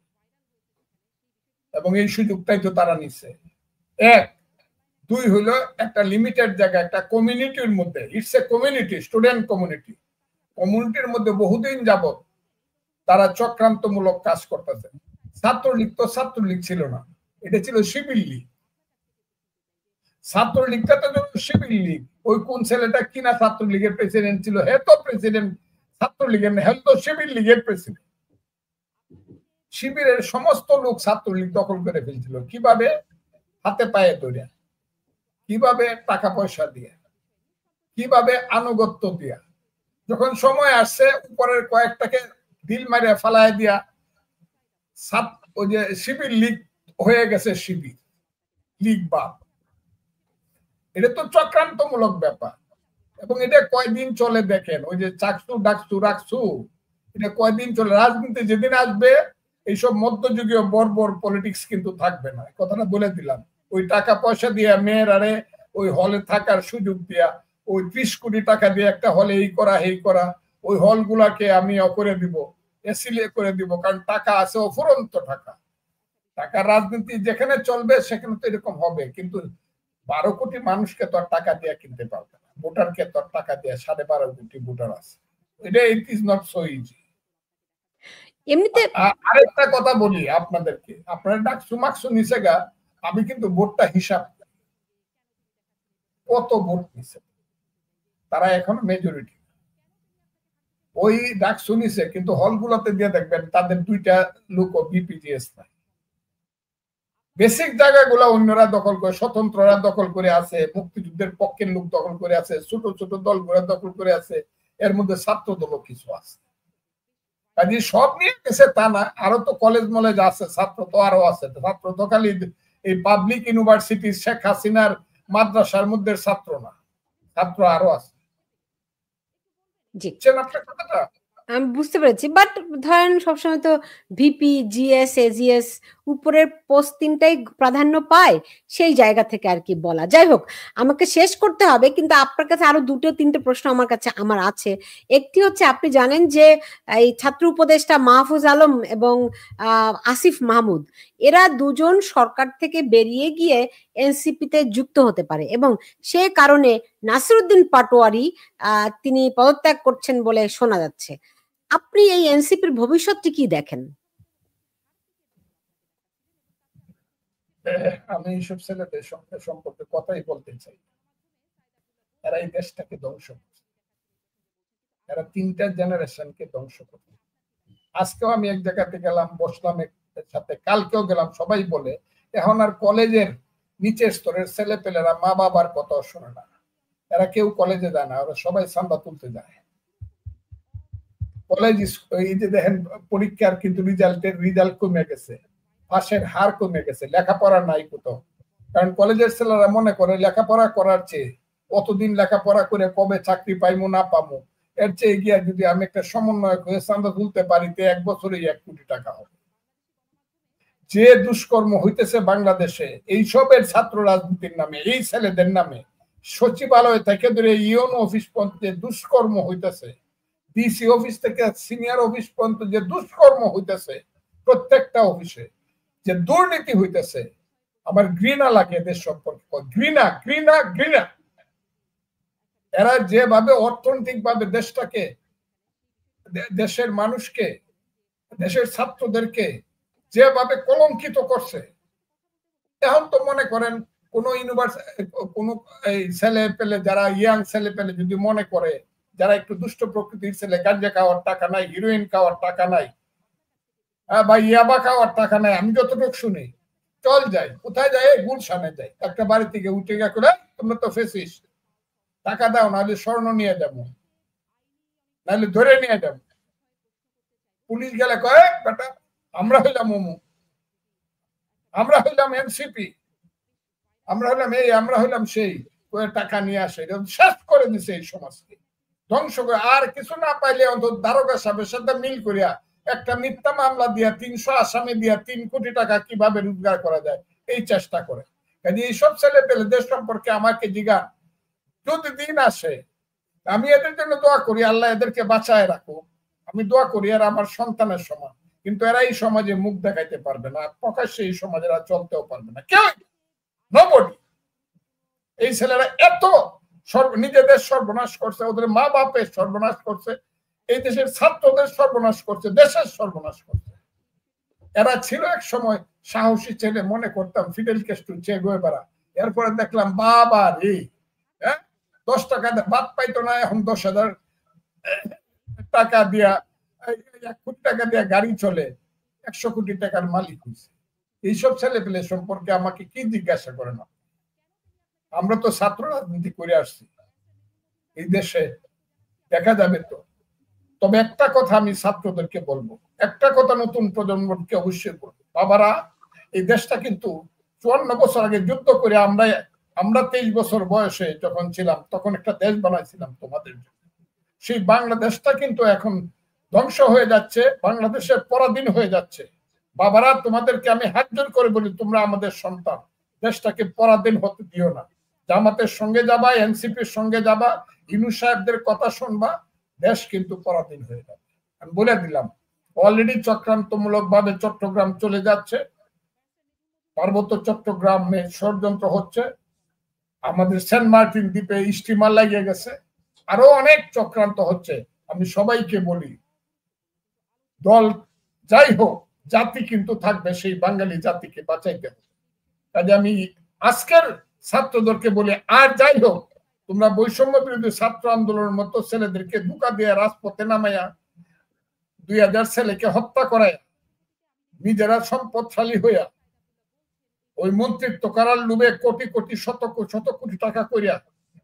এবং এই সুযোগটাই তো তারা নিচ্ছে। এক, দুই হলো একটা লিমিটেড জায়গা, একটা কমিউনিটির মধ্যে, it's a community, student community, কমিউনিটির মধ্যে বহুদিন যাবত তারা চক্রান্তমূলক কাজ করতেছে। ছাত্রলীগ তো ছাত্রলীগ ছিল না, এটা ছিল শিবির লীগ। ছাত্রলীগটা তো শিবির লীগ। ওই কোন ছেলেটা কিনা ছাত্রলীগের প্রেসিডেন্ট ছিল, হে তো প্রেসিডেন্ট ছাত্রলীগের না, হে তো শিবির লীগের প্রেসিডেন্ট। শিবিরের সমস্ত লোক ছাত্রলীগ দখল করে ফেলছিল। কিভাবে? হাতে পায়ে ধরে, কিভাবে? টাকা পয়সা দিয়ে, কিভাবে? আনুগত্য দিয়া। যখন সময় আসছে উপরের কয়েকটাকে দিল মারিয়া ফালায় দিয়া ওই যে শিবির লীগ হয়ে গেছে শিবির লীগ বাপ। এটা তো চক্রান্তমূলক ব্যাপার, এবং এটা কয়দিন চলে দেখেন। ওই যে চাকসু ডাকসু রাখছু, এটা কয়দিন চলে। রাজনীতি যেদিন আসবে এইসব মধ্যযুগীয় বর্বর পলিটিক্স কিন্তু থাকবে না, কথাটা বলে দিলাম। ওই টাকা পয়সা দিয়া মেয়ের আরে ওই হলে থাকার সুযোগ দিয়া, ওই 30 কোটি টাকা দিয়ে একটা হলে এই করা এই করা, ওই হলগুলাকে আমি করে দিব, এসিলে করে দিব, কারণ টাকা আছে, অফুরন্ত টাকা। টাকা রাজনীতি যেখানে চলবে সেখানে তো এরকম হবে, কিন্তু 12 কোটি মানুষকে তো আর টাকা দিয়ে কিনতে পারবে না, ভোটারকে তো আর টাকা দিয়ে, 12.5 কোটি ভোটার আছে, এটা it is not so easy. এমনিতে আরেকটা কথা বলি আপনাদেরকে, আপনারা ডাকসু মাকসু নিচে গা, আমি কিন্তু ভোটটা হিসাব, কত ভোট নিছে তারা, এখন মেজরিটি। ওই ডাকসু নিছে, কিন্তু হলগুলোতে দিয়ে দেখবেন তাদের 2টা লোক বিপিজিএস নাই। বেসিক জায়গাগুলো অন্যরা দখল করে, স্বতন্ত্ররা দখল করে আছে, মুক্তিযুদ্ধের পক্ষের লোক দখল করে আছে, ছোট ছোট দলগুলো দখল করে আছে, এর মধ্যে ছাত্র দল কিছু আছে। কাজে সব নিয়ে গেছে তা না, আরো তো কলেজ মলেজ আছে, ছাত্র তো আরো আছে। ছাত্র তো খালি এই পাবলিক ইউনিভার্সিটি শেখ হাসিনার মাদ্রাসার মধ্যে ছাত্র না, ছাত্র আরো আছে। আপনার কথাটা আমি বুঝতে পেরেছি, বাট ধরেন সবসময় তো ভিপি, জিএস, এজিএস উপরের পোস্ট তিনটাই প্রাধান্য পায়, সেই জায়গা থেকে আর কি বলা। যাই হোক, আমাকে শেষ করতে হবে, কিন্তু আপনার কাছে আরো দুটো তিনটে প্রশ্ন আমার আছে। একটি হচ্ছে, আপনি জানেন যে এই ছাত্র উপদেষ্টা মাহফুজ আলম এবং আসিফ মাহমুদ, এরা দুজন সরকার থেকে বেরিয়ে গিয়ে এনসিপিতে যুক্ত হতে পারে, এবং সে কারণে নাসিরউদ্দিন পাটোয়ারি তিনি পদত্যাগ করছেন বলে শোনা যাচ্ছে। আপনি এই এনসিপির ভবিষ্যৎটি কি দেখেন? আমি এইসব ছেলেদের সম্পর্কে কথাই বলতে চাই। এরা এই দেশটাকে ধ্বংস করছে, এরা 3টা জেনারেশনকে ধ্বংস করছে। আজকেও আমি এক জায়গাতে গেলাম, বসলাম সাথে, কালকেও গেলাম, সবাই বলে এখন আর কলেজের নিচের স্তরের ছেলে পেলেরা মা বাবার কথা শোনে না, এরা কেউ কলেজে যায় না, ওরা সবাই চাঁদা তুলতে যায়। কলেজ এই যে দেখেন পরীক্ষার কিন্তু রেজাল্ট কমে গেছে, পাশের হার কমে গেছে, লেখাপড়া নাই কোথাও। কারণ কলেজের ছেলেরা মনে করে লেখাপড়া করার চেয়ে অতদিন লেখাপড়া করে কবে চাকরি পাইমো না পামো, এর চেয়ে গিয়া যদি আমি একটা সমন্বয়ক হয়ে চাঁদা তুলতে পারি, 1 বছরেই 1 কোটি টাকা হবে। যে দুষ্কর্ম হইতেছে বাংলাদেশে এইসবের ছাত্র রাজনীতির নামে, এই ছেলেদের নামে, সচিবালয় থেকে ধরে ইউনো অফিস পর্যন্ত যে দুষ্কর্ম হইতেছে, ডিসি অফিস থেকে সিনিয়র অফিস পর্যন্ত যে দুষ্কর্ম হইতেছে, প্রত্যেকটা অফিসে যে দুর্নীতি হইতেছে, আমার ঘৃণা লাগে এদের সম্পর্কে, ঘৃণা ঘৃণা ঘৃণা। এরা যেভাবে অর্থনৈতিক ভাবে দেশটাকে, দেশের মানুষকে, দেশের ছাত্রদেরকে যেভাবে কলঙ্কিত করছে, এখন তো মনে করেন কোন ইউনিভার্সিটি, কোন ছেলে পেলে, যারা ইয়াং ছেলে পেলে যদি মনে করে, যারা একটু দুষ্ট প্রকৃতির ছেলে, গাঁজা খাওয়ার টাকা নাই, হিরোইন খাওয়ার টাকা নাই, বা ইয়াবা খাওয়ার টাকা নাই, আমি যতটুকু শুনি, চল যাই কোথায় যায়, গুলশানে যাই, একটা বাড়ি থেকে উঠে গা করে, তোমরা তো ফেসিস, টাকা দাও, নাহলে স্বর্ণ নিয়ে যাবো, নাহলে ধরে নিয়ে যাবো। পুলিশ গেলে কয়ে বেটা আমরা হইলাম মোমো, আমরা হইলাম এনসিপি, আমরা হইলাম এই, আমরা হইলাম সেই, টাকা নিয়ে আসে, শেষ করে দিছে এই সমাজকে, ধ্বংস করে। আর কিছু না পাইলে অন্তত দারোগা সাহেবের সাথে মিল করিয়া একটা মিথ্যা মামলা দিয়া 300 আসামি দিয়া 3 কোটি টাকা কিভাবে রোজগার করা যায় এই চেষ্টা করে। কাজে এইসব ছেলে পেলেদের সম্পর্কে আমাকে জিজ্ঞান, যদি দিন আসে, আমি এদের জন্য দোয়া করি, আল্লাহ এদেরকে বাঁচায় রাখুক, আমি দোয়া করি এরা আমার সন্তানের সমান, কিন্তু এরা এই সমাজে মুখ দেখাইতে পারবে না, প্রকাশ্যে এই সমাজে এরা চলতেও পারবে না, কেউ, নবডি। এই ছেলেরা এত নিজেদের সর্বনাশ করছে, ওদের মা বাপের সর্বনাশ করছে, এই দেশের ছাত্রদের সর্বনাশ করছে, দেশের সর্বনাশ করছে। এরা ছিল এক সময় সাহসী ছেলে, মনে করতাম ফিডেল ক্যাস্ট্রো, চে গুয়েভারা, এরপরে দেখলাম বাবা রে, 10 টাকা বাদ পাইতো না, এখন 10,000 টাকা দিয়া, 1 কোটি টাকা দিয়া গাড়ি চলে, 100 কোটি টাকার মালিক হয়েছে। এইসব ছেলে পেলে সম্পর্কে আমাকে কি জিজ্ঞাসা করে না? আমরা তো ছাত্র রাজনীতি করে আসছি, এই দেশে দেখা যাবে তো। তবে একটা কথা আমি ছাত্রদেরকে বলবো, একটা কথা নতুন প্রজন্মকে অবশ্যই বলবো, বাবারা, এই দেশটা কিন্তু 54 বছর আগে যুদ্ধ করে আমরা 23 বছর বয়সে যখন ছিলাম, তখন একটা দেশ বানাইছিলাম তোমাদের জন্য। সেই বাংলাদেশটা কিন্তু এখন ধ্বংস হয়ে যাচ্ছে, বাংলাদেশের পরাধীন হয়ে যাচ্ছে। বাবারা, তোমাদেরকে আমি হাত জোর করে বলি, তোমরা আমাদের সন্তান, দেশটাকে পরাধীন হতে দিও না। জামাতের সঙ্গে যাবা, এনসিপির সঙ্গে যাবা, ইনু সাহেবদের কথা শুনবা, দেশ কিন্তু পরাধীন হয়ে যাবে। আমি বলে দিলাম, অলরেডি চক্রান্তমূলক ভাবে চট্টগ্রাম চলে যাচ্ছে, পার্বত্য চট্টগ্রামে ষড়যন্ত্র হচ্ছে, আমাদের সেন্ট মার্টিন দ্বীপে স্টিমার লাগিয়ে গেছে, আরো অনেক চক্রান্ত হচ্ছে। আমি সবাইকে বলি, দল যাই হোক, জাতি কিন্তু থাকবে, সেই বাঙালি জাতিকে বাঁচাইতে হবে। কাজে আমি আজকের ছাত্রদেরকে বলি, আর যাই হোক, তোমরা বৈষম্য বিরোধী ছাত্র আন্দোলনের মতো ছেলেদেরকে ধোঁকা দিয়ে রাজপথে নামাইয়া 2000 ছেলেকে হত্যা করায় নিজেরা সম্পদশালী হইয়া ওই মন্ত্রিত্ব করার লোভে কোটি কোটি শত কোটি টাকা করিয়া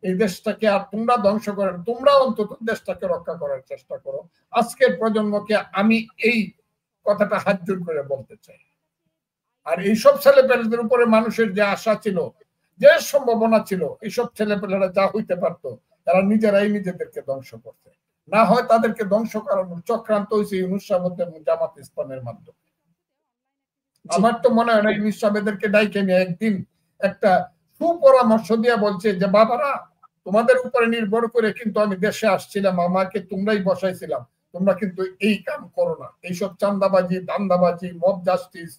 এই দেশটাকে আর তোমরা ধ্বংস করেন, তোমরা অন্তত দেশটাকে রক্ষা করার চেষ্টা করো। আজকের প্রজন্মকে আমি এই কথাটা হাত জোর করে বলতে চাই। আর এইসব ছেলেপেলেদের উপরে মানুষের যে আশা ছিল, যে সম্ভাবনা ছিল, এইসব ছেলেপেলেরা যা হইতে পারতো, তারা নিজেরাই নিজেদেরকে ধ্বংস করছে। না হয় তাদেরকে ধ্বংস করানোর চক্রান্ত হয়েছে ইউনূস সাহেব এবং জামাত ইসলামের মাধ্যমে। আমার তো মনে হয় না ইউনূস সাহেব এদেরকে ডাইকে নিয়ে একদিন একটা সুপরামর্শ দিয়ে বলছে যে বাবারা, তোমাদের উপরে নির্ভর করে কিন্তু আমি দেশে আসছিলাম, আমাকে তোমরাই বসাইছিলাম, তোমরা কিন্তু এই কাম করো না, এইসব চান্দাবাজি, দান্দাবাজি, মব জাস্টিস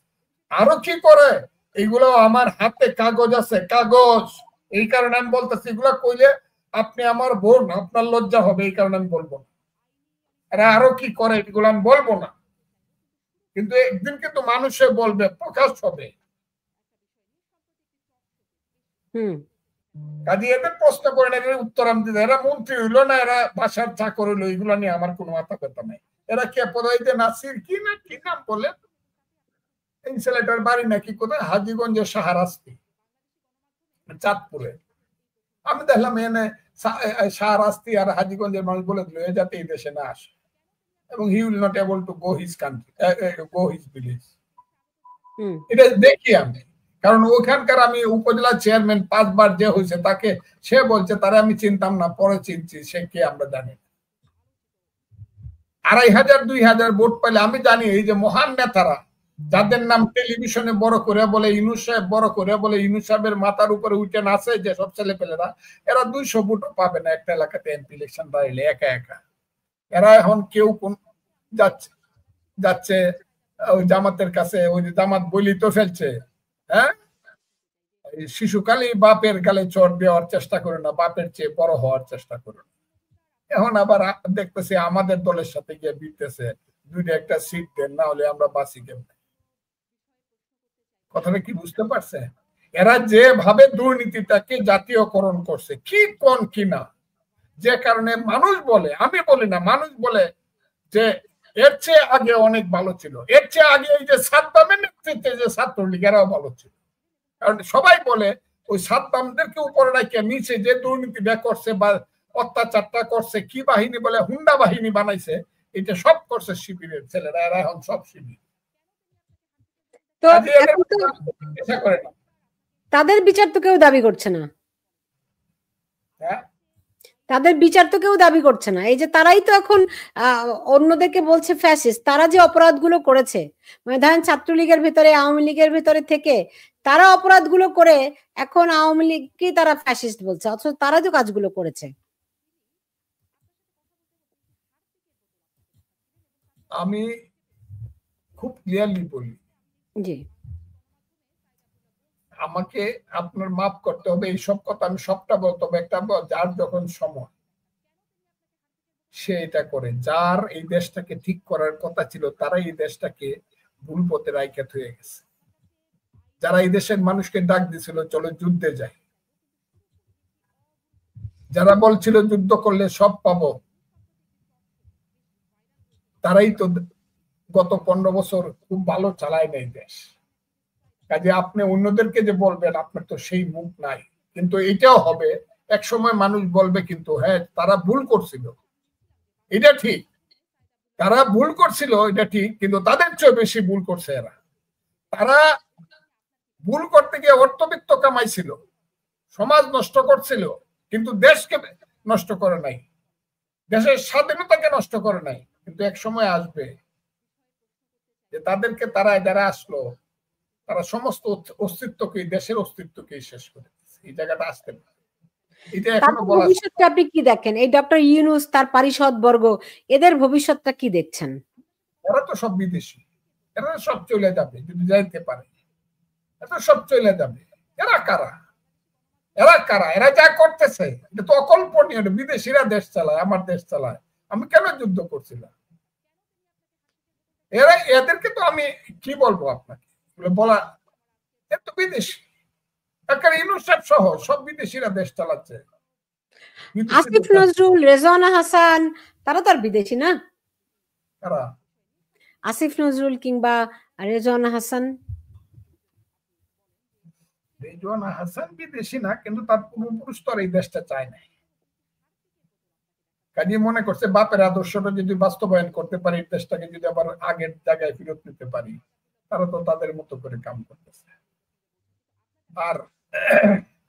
আরো কি করে, এইগুলো আমার হাতে কাগজ আছে, কাগজ। এই কারণে আমি বলতেছি, এগুলা কইলে আপনি আমার বোন, আপনার লজ্জা হবে, এই কারণে আমি বলবো না। এরা আরো কি করে এগুলো আমি বলবো না, কিন্তু একদিন কিন্তু মানুষে বলবে, প্রকাশ হবে। কাজে এদের প্রশ্ন করে না, এদের উত্তর আমি দিতে, এরা মন্ত্রী হইলো না, এরা বাসার চাকর হইলো, এগুলো নিয়ে আমার কোনো মাথা ব্যথা নাই। এরা কে পদাইতে নাসির কি না কি নাম বলে, এই ছেলেটার বাড়ি নাকি কোথায় হাজীগঞ্জের শাহরাস্তি, চাঁদপুরে। আমি দেখলাম এনে শাহরাস্তি আর হাজীগঞ্জের মানুষ বলে দিল যাতে এই দেশে না আসে, এবং he will not able to go his country, go his village. এটা দেখি আমি, কারণ ওখানকার আমি উপজেলা চেয়ারম্যান 5 বার যে হয়েছে, তাকে সে বলছে তারা আমি চিনতাম না, পরে চিনছি, সে কে আমরা জানি না। 2500 2000 ভোট পেলে আমি জানি এই যে মহান নেতারা যাদের নাম টেলিভিশনে বড় করে বলে ইউনূস সাহেব, বড় করে বলে ইউনূস সাহেবের মাথার উপরে উঠে নাচে যে সব ছেলে পেলেরা, এরা 200 ভোটও পাবে না একটা এলাকাতে এমপি ইলেকশন দাঁড়াইলে একা একা। এরা এখন কেউ কোন যাচ্ছে ওই জামাতের কাছে, ওই জামাত বলি তো ফেলছে, হ্যাঁ, শিশুকালই বাপের গালে চড় দেওয়ার চেষ্টা করে না, বাপের চেয়ে বড় হওয়ার চেষ্টা করে না। এখন আবার দেখতেছি আমাদের দলের সাথে গিয়ে বিতেছে, দুইটা একটা সিট দেন, না হলে আমরা বাঁচি কেমন। কথাটা কি বুঝতে পারছে? এরা যেভাবে দুর্নীতিটাকে জাতীয়করণ করছে, কি কোন কিনা, যে কারণে মানুষ বলে, আমি বলি না, মানুষ বলে যে এর চেয়ে আগে অনেক ভালো ছিল, এর চেয়ে আগে এই যে সাদ্দামের নেতৃত্বে যে ছাত্রলীগ এরাও ভালো ছিল। কারণ সবাই বলে ওই সাদ্দামদেরকে উপরে রাখে নিচে যে দুর্নীতিটা করছে বা অত্যাচারটা করছে, কি বাহিনী বলে, হুন্ডা বাহিনী বানাইছে, এটা সব করছে শিবিরের ছেলেরা, এরা এখন সব শিবির। তাদের বিচার তো কেউ দাবি করছে না, তাদের বিচার তো কেউ দাবি করছে না। এই যে তারাই তো এখন অন্যদেরকে বলছে ফ্যাসিস্ট, তারা যে অপরাধগুলো করেছে, মানে ধরেন ছাত্রলীগের ভিতরে, আওয়ামী লীগের ভিতরে থেকে তারা অপরাধগুলো করে এখন আওয়ামী লীগকে তারা ফ্যাসিস্ট বলছে, অথচ তারা যে কাজগুলো করেছে। আমি খুব ক্লিয়ারলি বলি, জি, আমাকে আপনার মাফ করতে হবে, এইসব কথা আমি সবটা বলতে হবে, একটা যার যখন সময় সে এটা করে, যার এই দেশটাকে ঠিক করার কথা ছিল তারা এই দেশটাকে ভুল পথে রাইখা হয়ে গেছে। যারা এই দেশের মানুষকে ডাক দিছিল চলো যুদ্ধে যাই, যারা বলছিল যুদ্ধ করলে সব পাবো, তারাই তো গত 15 বছর খুব ভালো চালায় নাই দেশ। কাজে আপনি অন্যদেরকে যে বলবেন আপনার তো সেই মুখ নাই, কিন্তু এটাও হবে এক সময় মানুষ বলবে কিন্তু হ্যাঁ তারা ভুল করছিল, এটা ঠিক, তারা ভুল করছিল এটা ঠিক, কিন্তু তাদের চেয়ে বেশি ভুল করছে এরা। তারা ভুল করতে গিয়ে অর্থবিত্ত কামাইছিল, সমাজ নষ্ট করছিল, কিন্তু দেশকে নষ্ট করে নাই, দেশের স্বাধীনতাকে নষ্ট করে নাই। কিন্তু এক সময় আসবে যে তাদেরকে তারা যারা আসলো তারা সমস্ত অস্তিত্বকে, দেশের অস্তিত্বকে শেষ করে দিচ্ছে। এই জায়গাটা আসতে পারে, এটা এখনো বলা। ভবিষ্যৎটা আপনি কি দেখেন? এই ডক্টর ইউনূস, তার পারিষদ বর্গ, এদের ভবিষ্যৎটা কি দেখছেন? এরা তো সব বিদেশি, এরা সব চলে যাবে যদি যাইতে পারে, এরা সব চলে যাবে। এরা কারা? এরা কারা? এরা যা করতেছে এটা তো অকল্পনীয়। বিদেশিরা দেশ চালায়, আমার দেশ চালায়, আমি কেন যুদ্ধ করছিলাম? এরা, এদেরকে তো আমি কি বলবো আপনাকে বলা, এ তো বিদেশি, ইউনূস সহ সব বিদেশিরা দেশ চালাচ্ছে। আসিফ নজরুল, রেজওয়ানা হাসান, তারা তো আর বিদেশি না। কারা? আসিফ নজরুল কিংবা রেজওয়ানা হাসান। রেজওয়ানা হাসান বিদেশি না, কিন্তু তার পূর্বপুরুষ তো এই দেশটা চায় না। কাজে মনে করছে বাপের আদর্শটা যদি বাস্তবায়ন করতে পারি, দেশটাকে যদি আবার আগের জায়গায় ফেরত নিতে পারি, তারা তো তাদের মতো করে কাম করতেছে। আর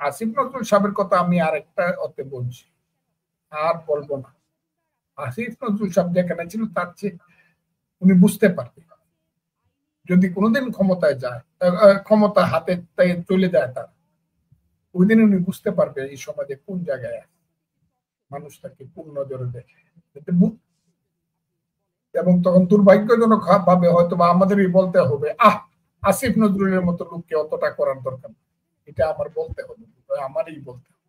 আসিফ নজরুল সাহেবের কথা আমি আরেকটা অতে বলছি, আর বলবো না। আসিফ নজরুল সাহেব যেখানে ছিল তার চেয়ে উনি বুঝতে পারতেন যদি কোনোদিন ক্ষমতায় যায়, ক্ষমতা হাতে চলে যায় তার, ওই দিন উনি বুঝতে পারবে এই সমাজে কোন জায়গায় আছে, মানুষ তাকে কোন নজরে দেখে। এবং তখন দুর্ভাগ্যজনক ভাবে হয়তো বা আমাদেরই বলতে হবে, আসিফ নজরুলের মতো লোককে অতটা করার দরকার, এটা আমার বলতে হবে, আমারই বলতে হবে।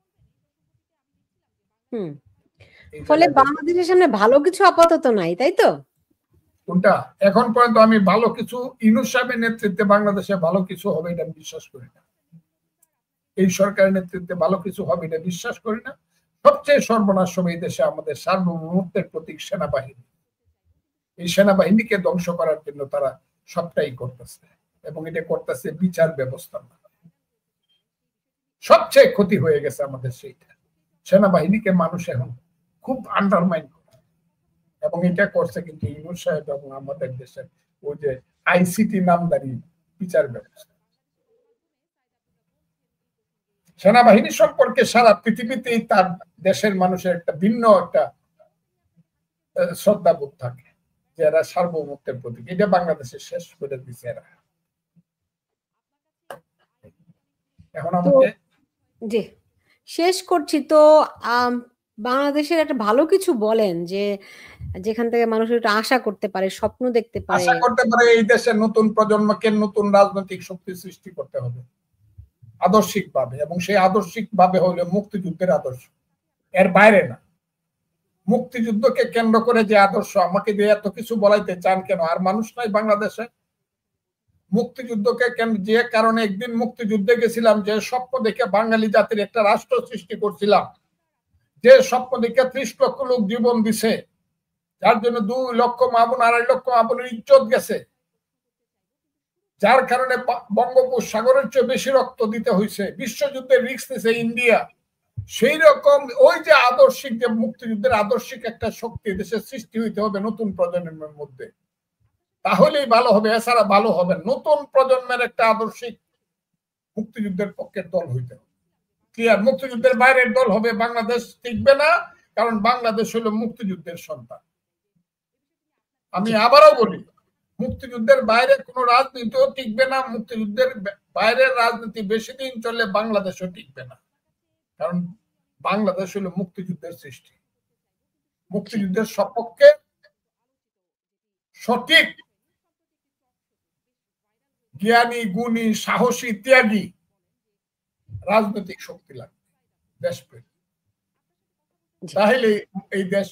ফলে বাংলাদেশের সামনে ভালো কিছু আপাতত নাই, তাই তো? কোনটা এখন পর্যন্ত আমি ভালো কিছু, ইউনূস সাহেবের নেতৃত্বে বাংলাদেশে ভালো কিছু হবে এটা বিশ্বাস করি না। এই সরকারের নেতৃত্বে ভালো কিছু হবে এটা বিশ্বাস করি না। সবচেয়ে সর্বনাশ হবে এই দেশে আমাদের সার্বভৌমত্বের প্রতীক সেনাবাহিনী। এই সেনাবাহিনীকে ধ্বংস করার জন্য তারা সবটাই করতেছে, এবং এটা করতেছে বিচার ব্যবস্থা। সবচেয়ে ক্ষতি হয়ে গেছে আমাদের সেইটা, সেনাবাহিনীকে মানুষ এখন খুব আন্ডারমাইন করে, এবং এটা করছে কিন্তু ইউনূস সাহেব এবং আমাদের দেশের ওই যে আইসিটি নামদারি বিচার ব্যবস্থা। সেনাবাহিনী সম্পর্কে সারা পৃথিবীতেই তার দেশের মানুষের একটা ভিন্ন একটা শ্রদ্ধাবোধ থাকে, যে এরা সার্বভৌমত্বের প্রতীক। এটা বাংলাদেশে শেষ করে দিচ্ছে এরা। এখন আমাকে জি শেষ করছি তো, বাংলাদেশের একটা ভালো কিছু বলেন যে যেখান থেকে মানুষ একটু আশা করতে পারে, স্বপ্ন দেখতে পারে। আশা করতে পারে এই দেশের নতুন প্রজন্মকে নতুন রাজনৈতিক শক্তি সৃষ্টি করতে হবে আদর্শিক ভাবে, এবং সেই আদর্শিক ভাবে হলে মুক্তিযুদ্ধের আদর্শ, এর বাইরে না। মুক্তিযুদ্ধকে কেন্দ্র করে যে আদর্শ, আমাকে দিয়ে এত কিছু বলাইতে চান কেন? আর মানুষ নাই বাংলাদেশে? মুক্তিযুদ্ধকে যে কারণে একদিন মুক্তিযুদ্ধে গেছিলাম, যে স্বপ্ন দেখে বাঙালি জাতির একটা রাষ্ট্র সৃষ্টি করছিলাম, যে স্বপ্ন দেখে 30 লক্ষ লোক জীবন দিছে, যার জন্য 2 লক্ষ মা-বোন 2.5 লক্ষ মা-বোনের ইজ্জত গেছে, যার কারণে বঙ্গোপসাগরের চেয়ে বেশি রক্ত দিতে হয়েছে, বিশ্বযুদ্ধের রিস্ক নিছে ইন্ডিয়া। সেই রকম ওই যে আদর্শিক, যে মুক্তিযুদ্ধের আদর্শিক একটা শক্তি দেশের সৃষ্টি হইতে হবে নতুন প্রজন্মের মধ্যে, তাহলেই ভালো হবে, এছাড়া ভালো হবে। নতুন প্রজন্মের একটা আদর্শিক মুক্তিযুদ্ধের পক্ষের দল হইতে হবে, ক্লিয়ার। মুক্তিযুদ্ধের বাইরের দল হবে বাংলাদেশ টিকবে না, কারণ বাংলাদেশ হলো মুক্তিযুদ্ধের সন্তান। আমি আবারও বলি, মুক্তিযুদ্ধের বাইরে কোনো রাজনীতিও টিকবে না, মুক্তিযুদ্ধের বাইরের রাজনীতি বেশি দিন চললে বাংলাদেশও টিকবে না, কারণ বাংলাদেশ হলো মুক্তিযুদ্ধের সৃষ্টি। মুক্তিযুদ্ধের সপক্ষে সঠিক জ্ঞানী, গুণী, সাহসী, ত্যাগী রাজনৈতিক শক্তি লাগবে দেশপ্রেম, তাহলে এই দেশ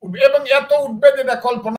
উঠবে, এবং এত উঠবে যেটা কল্পনা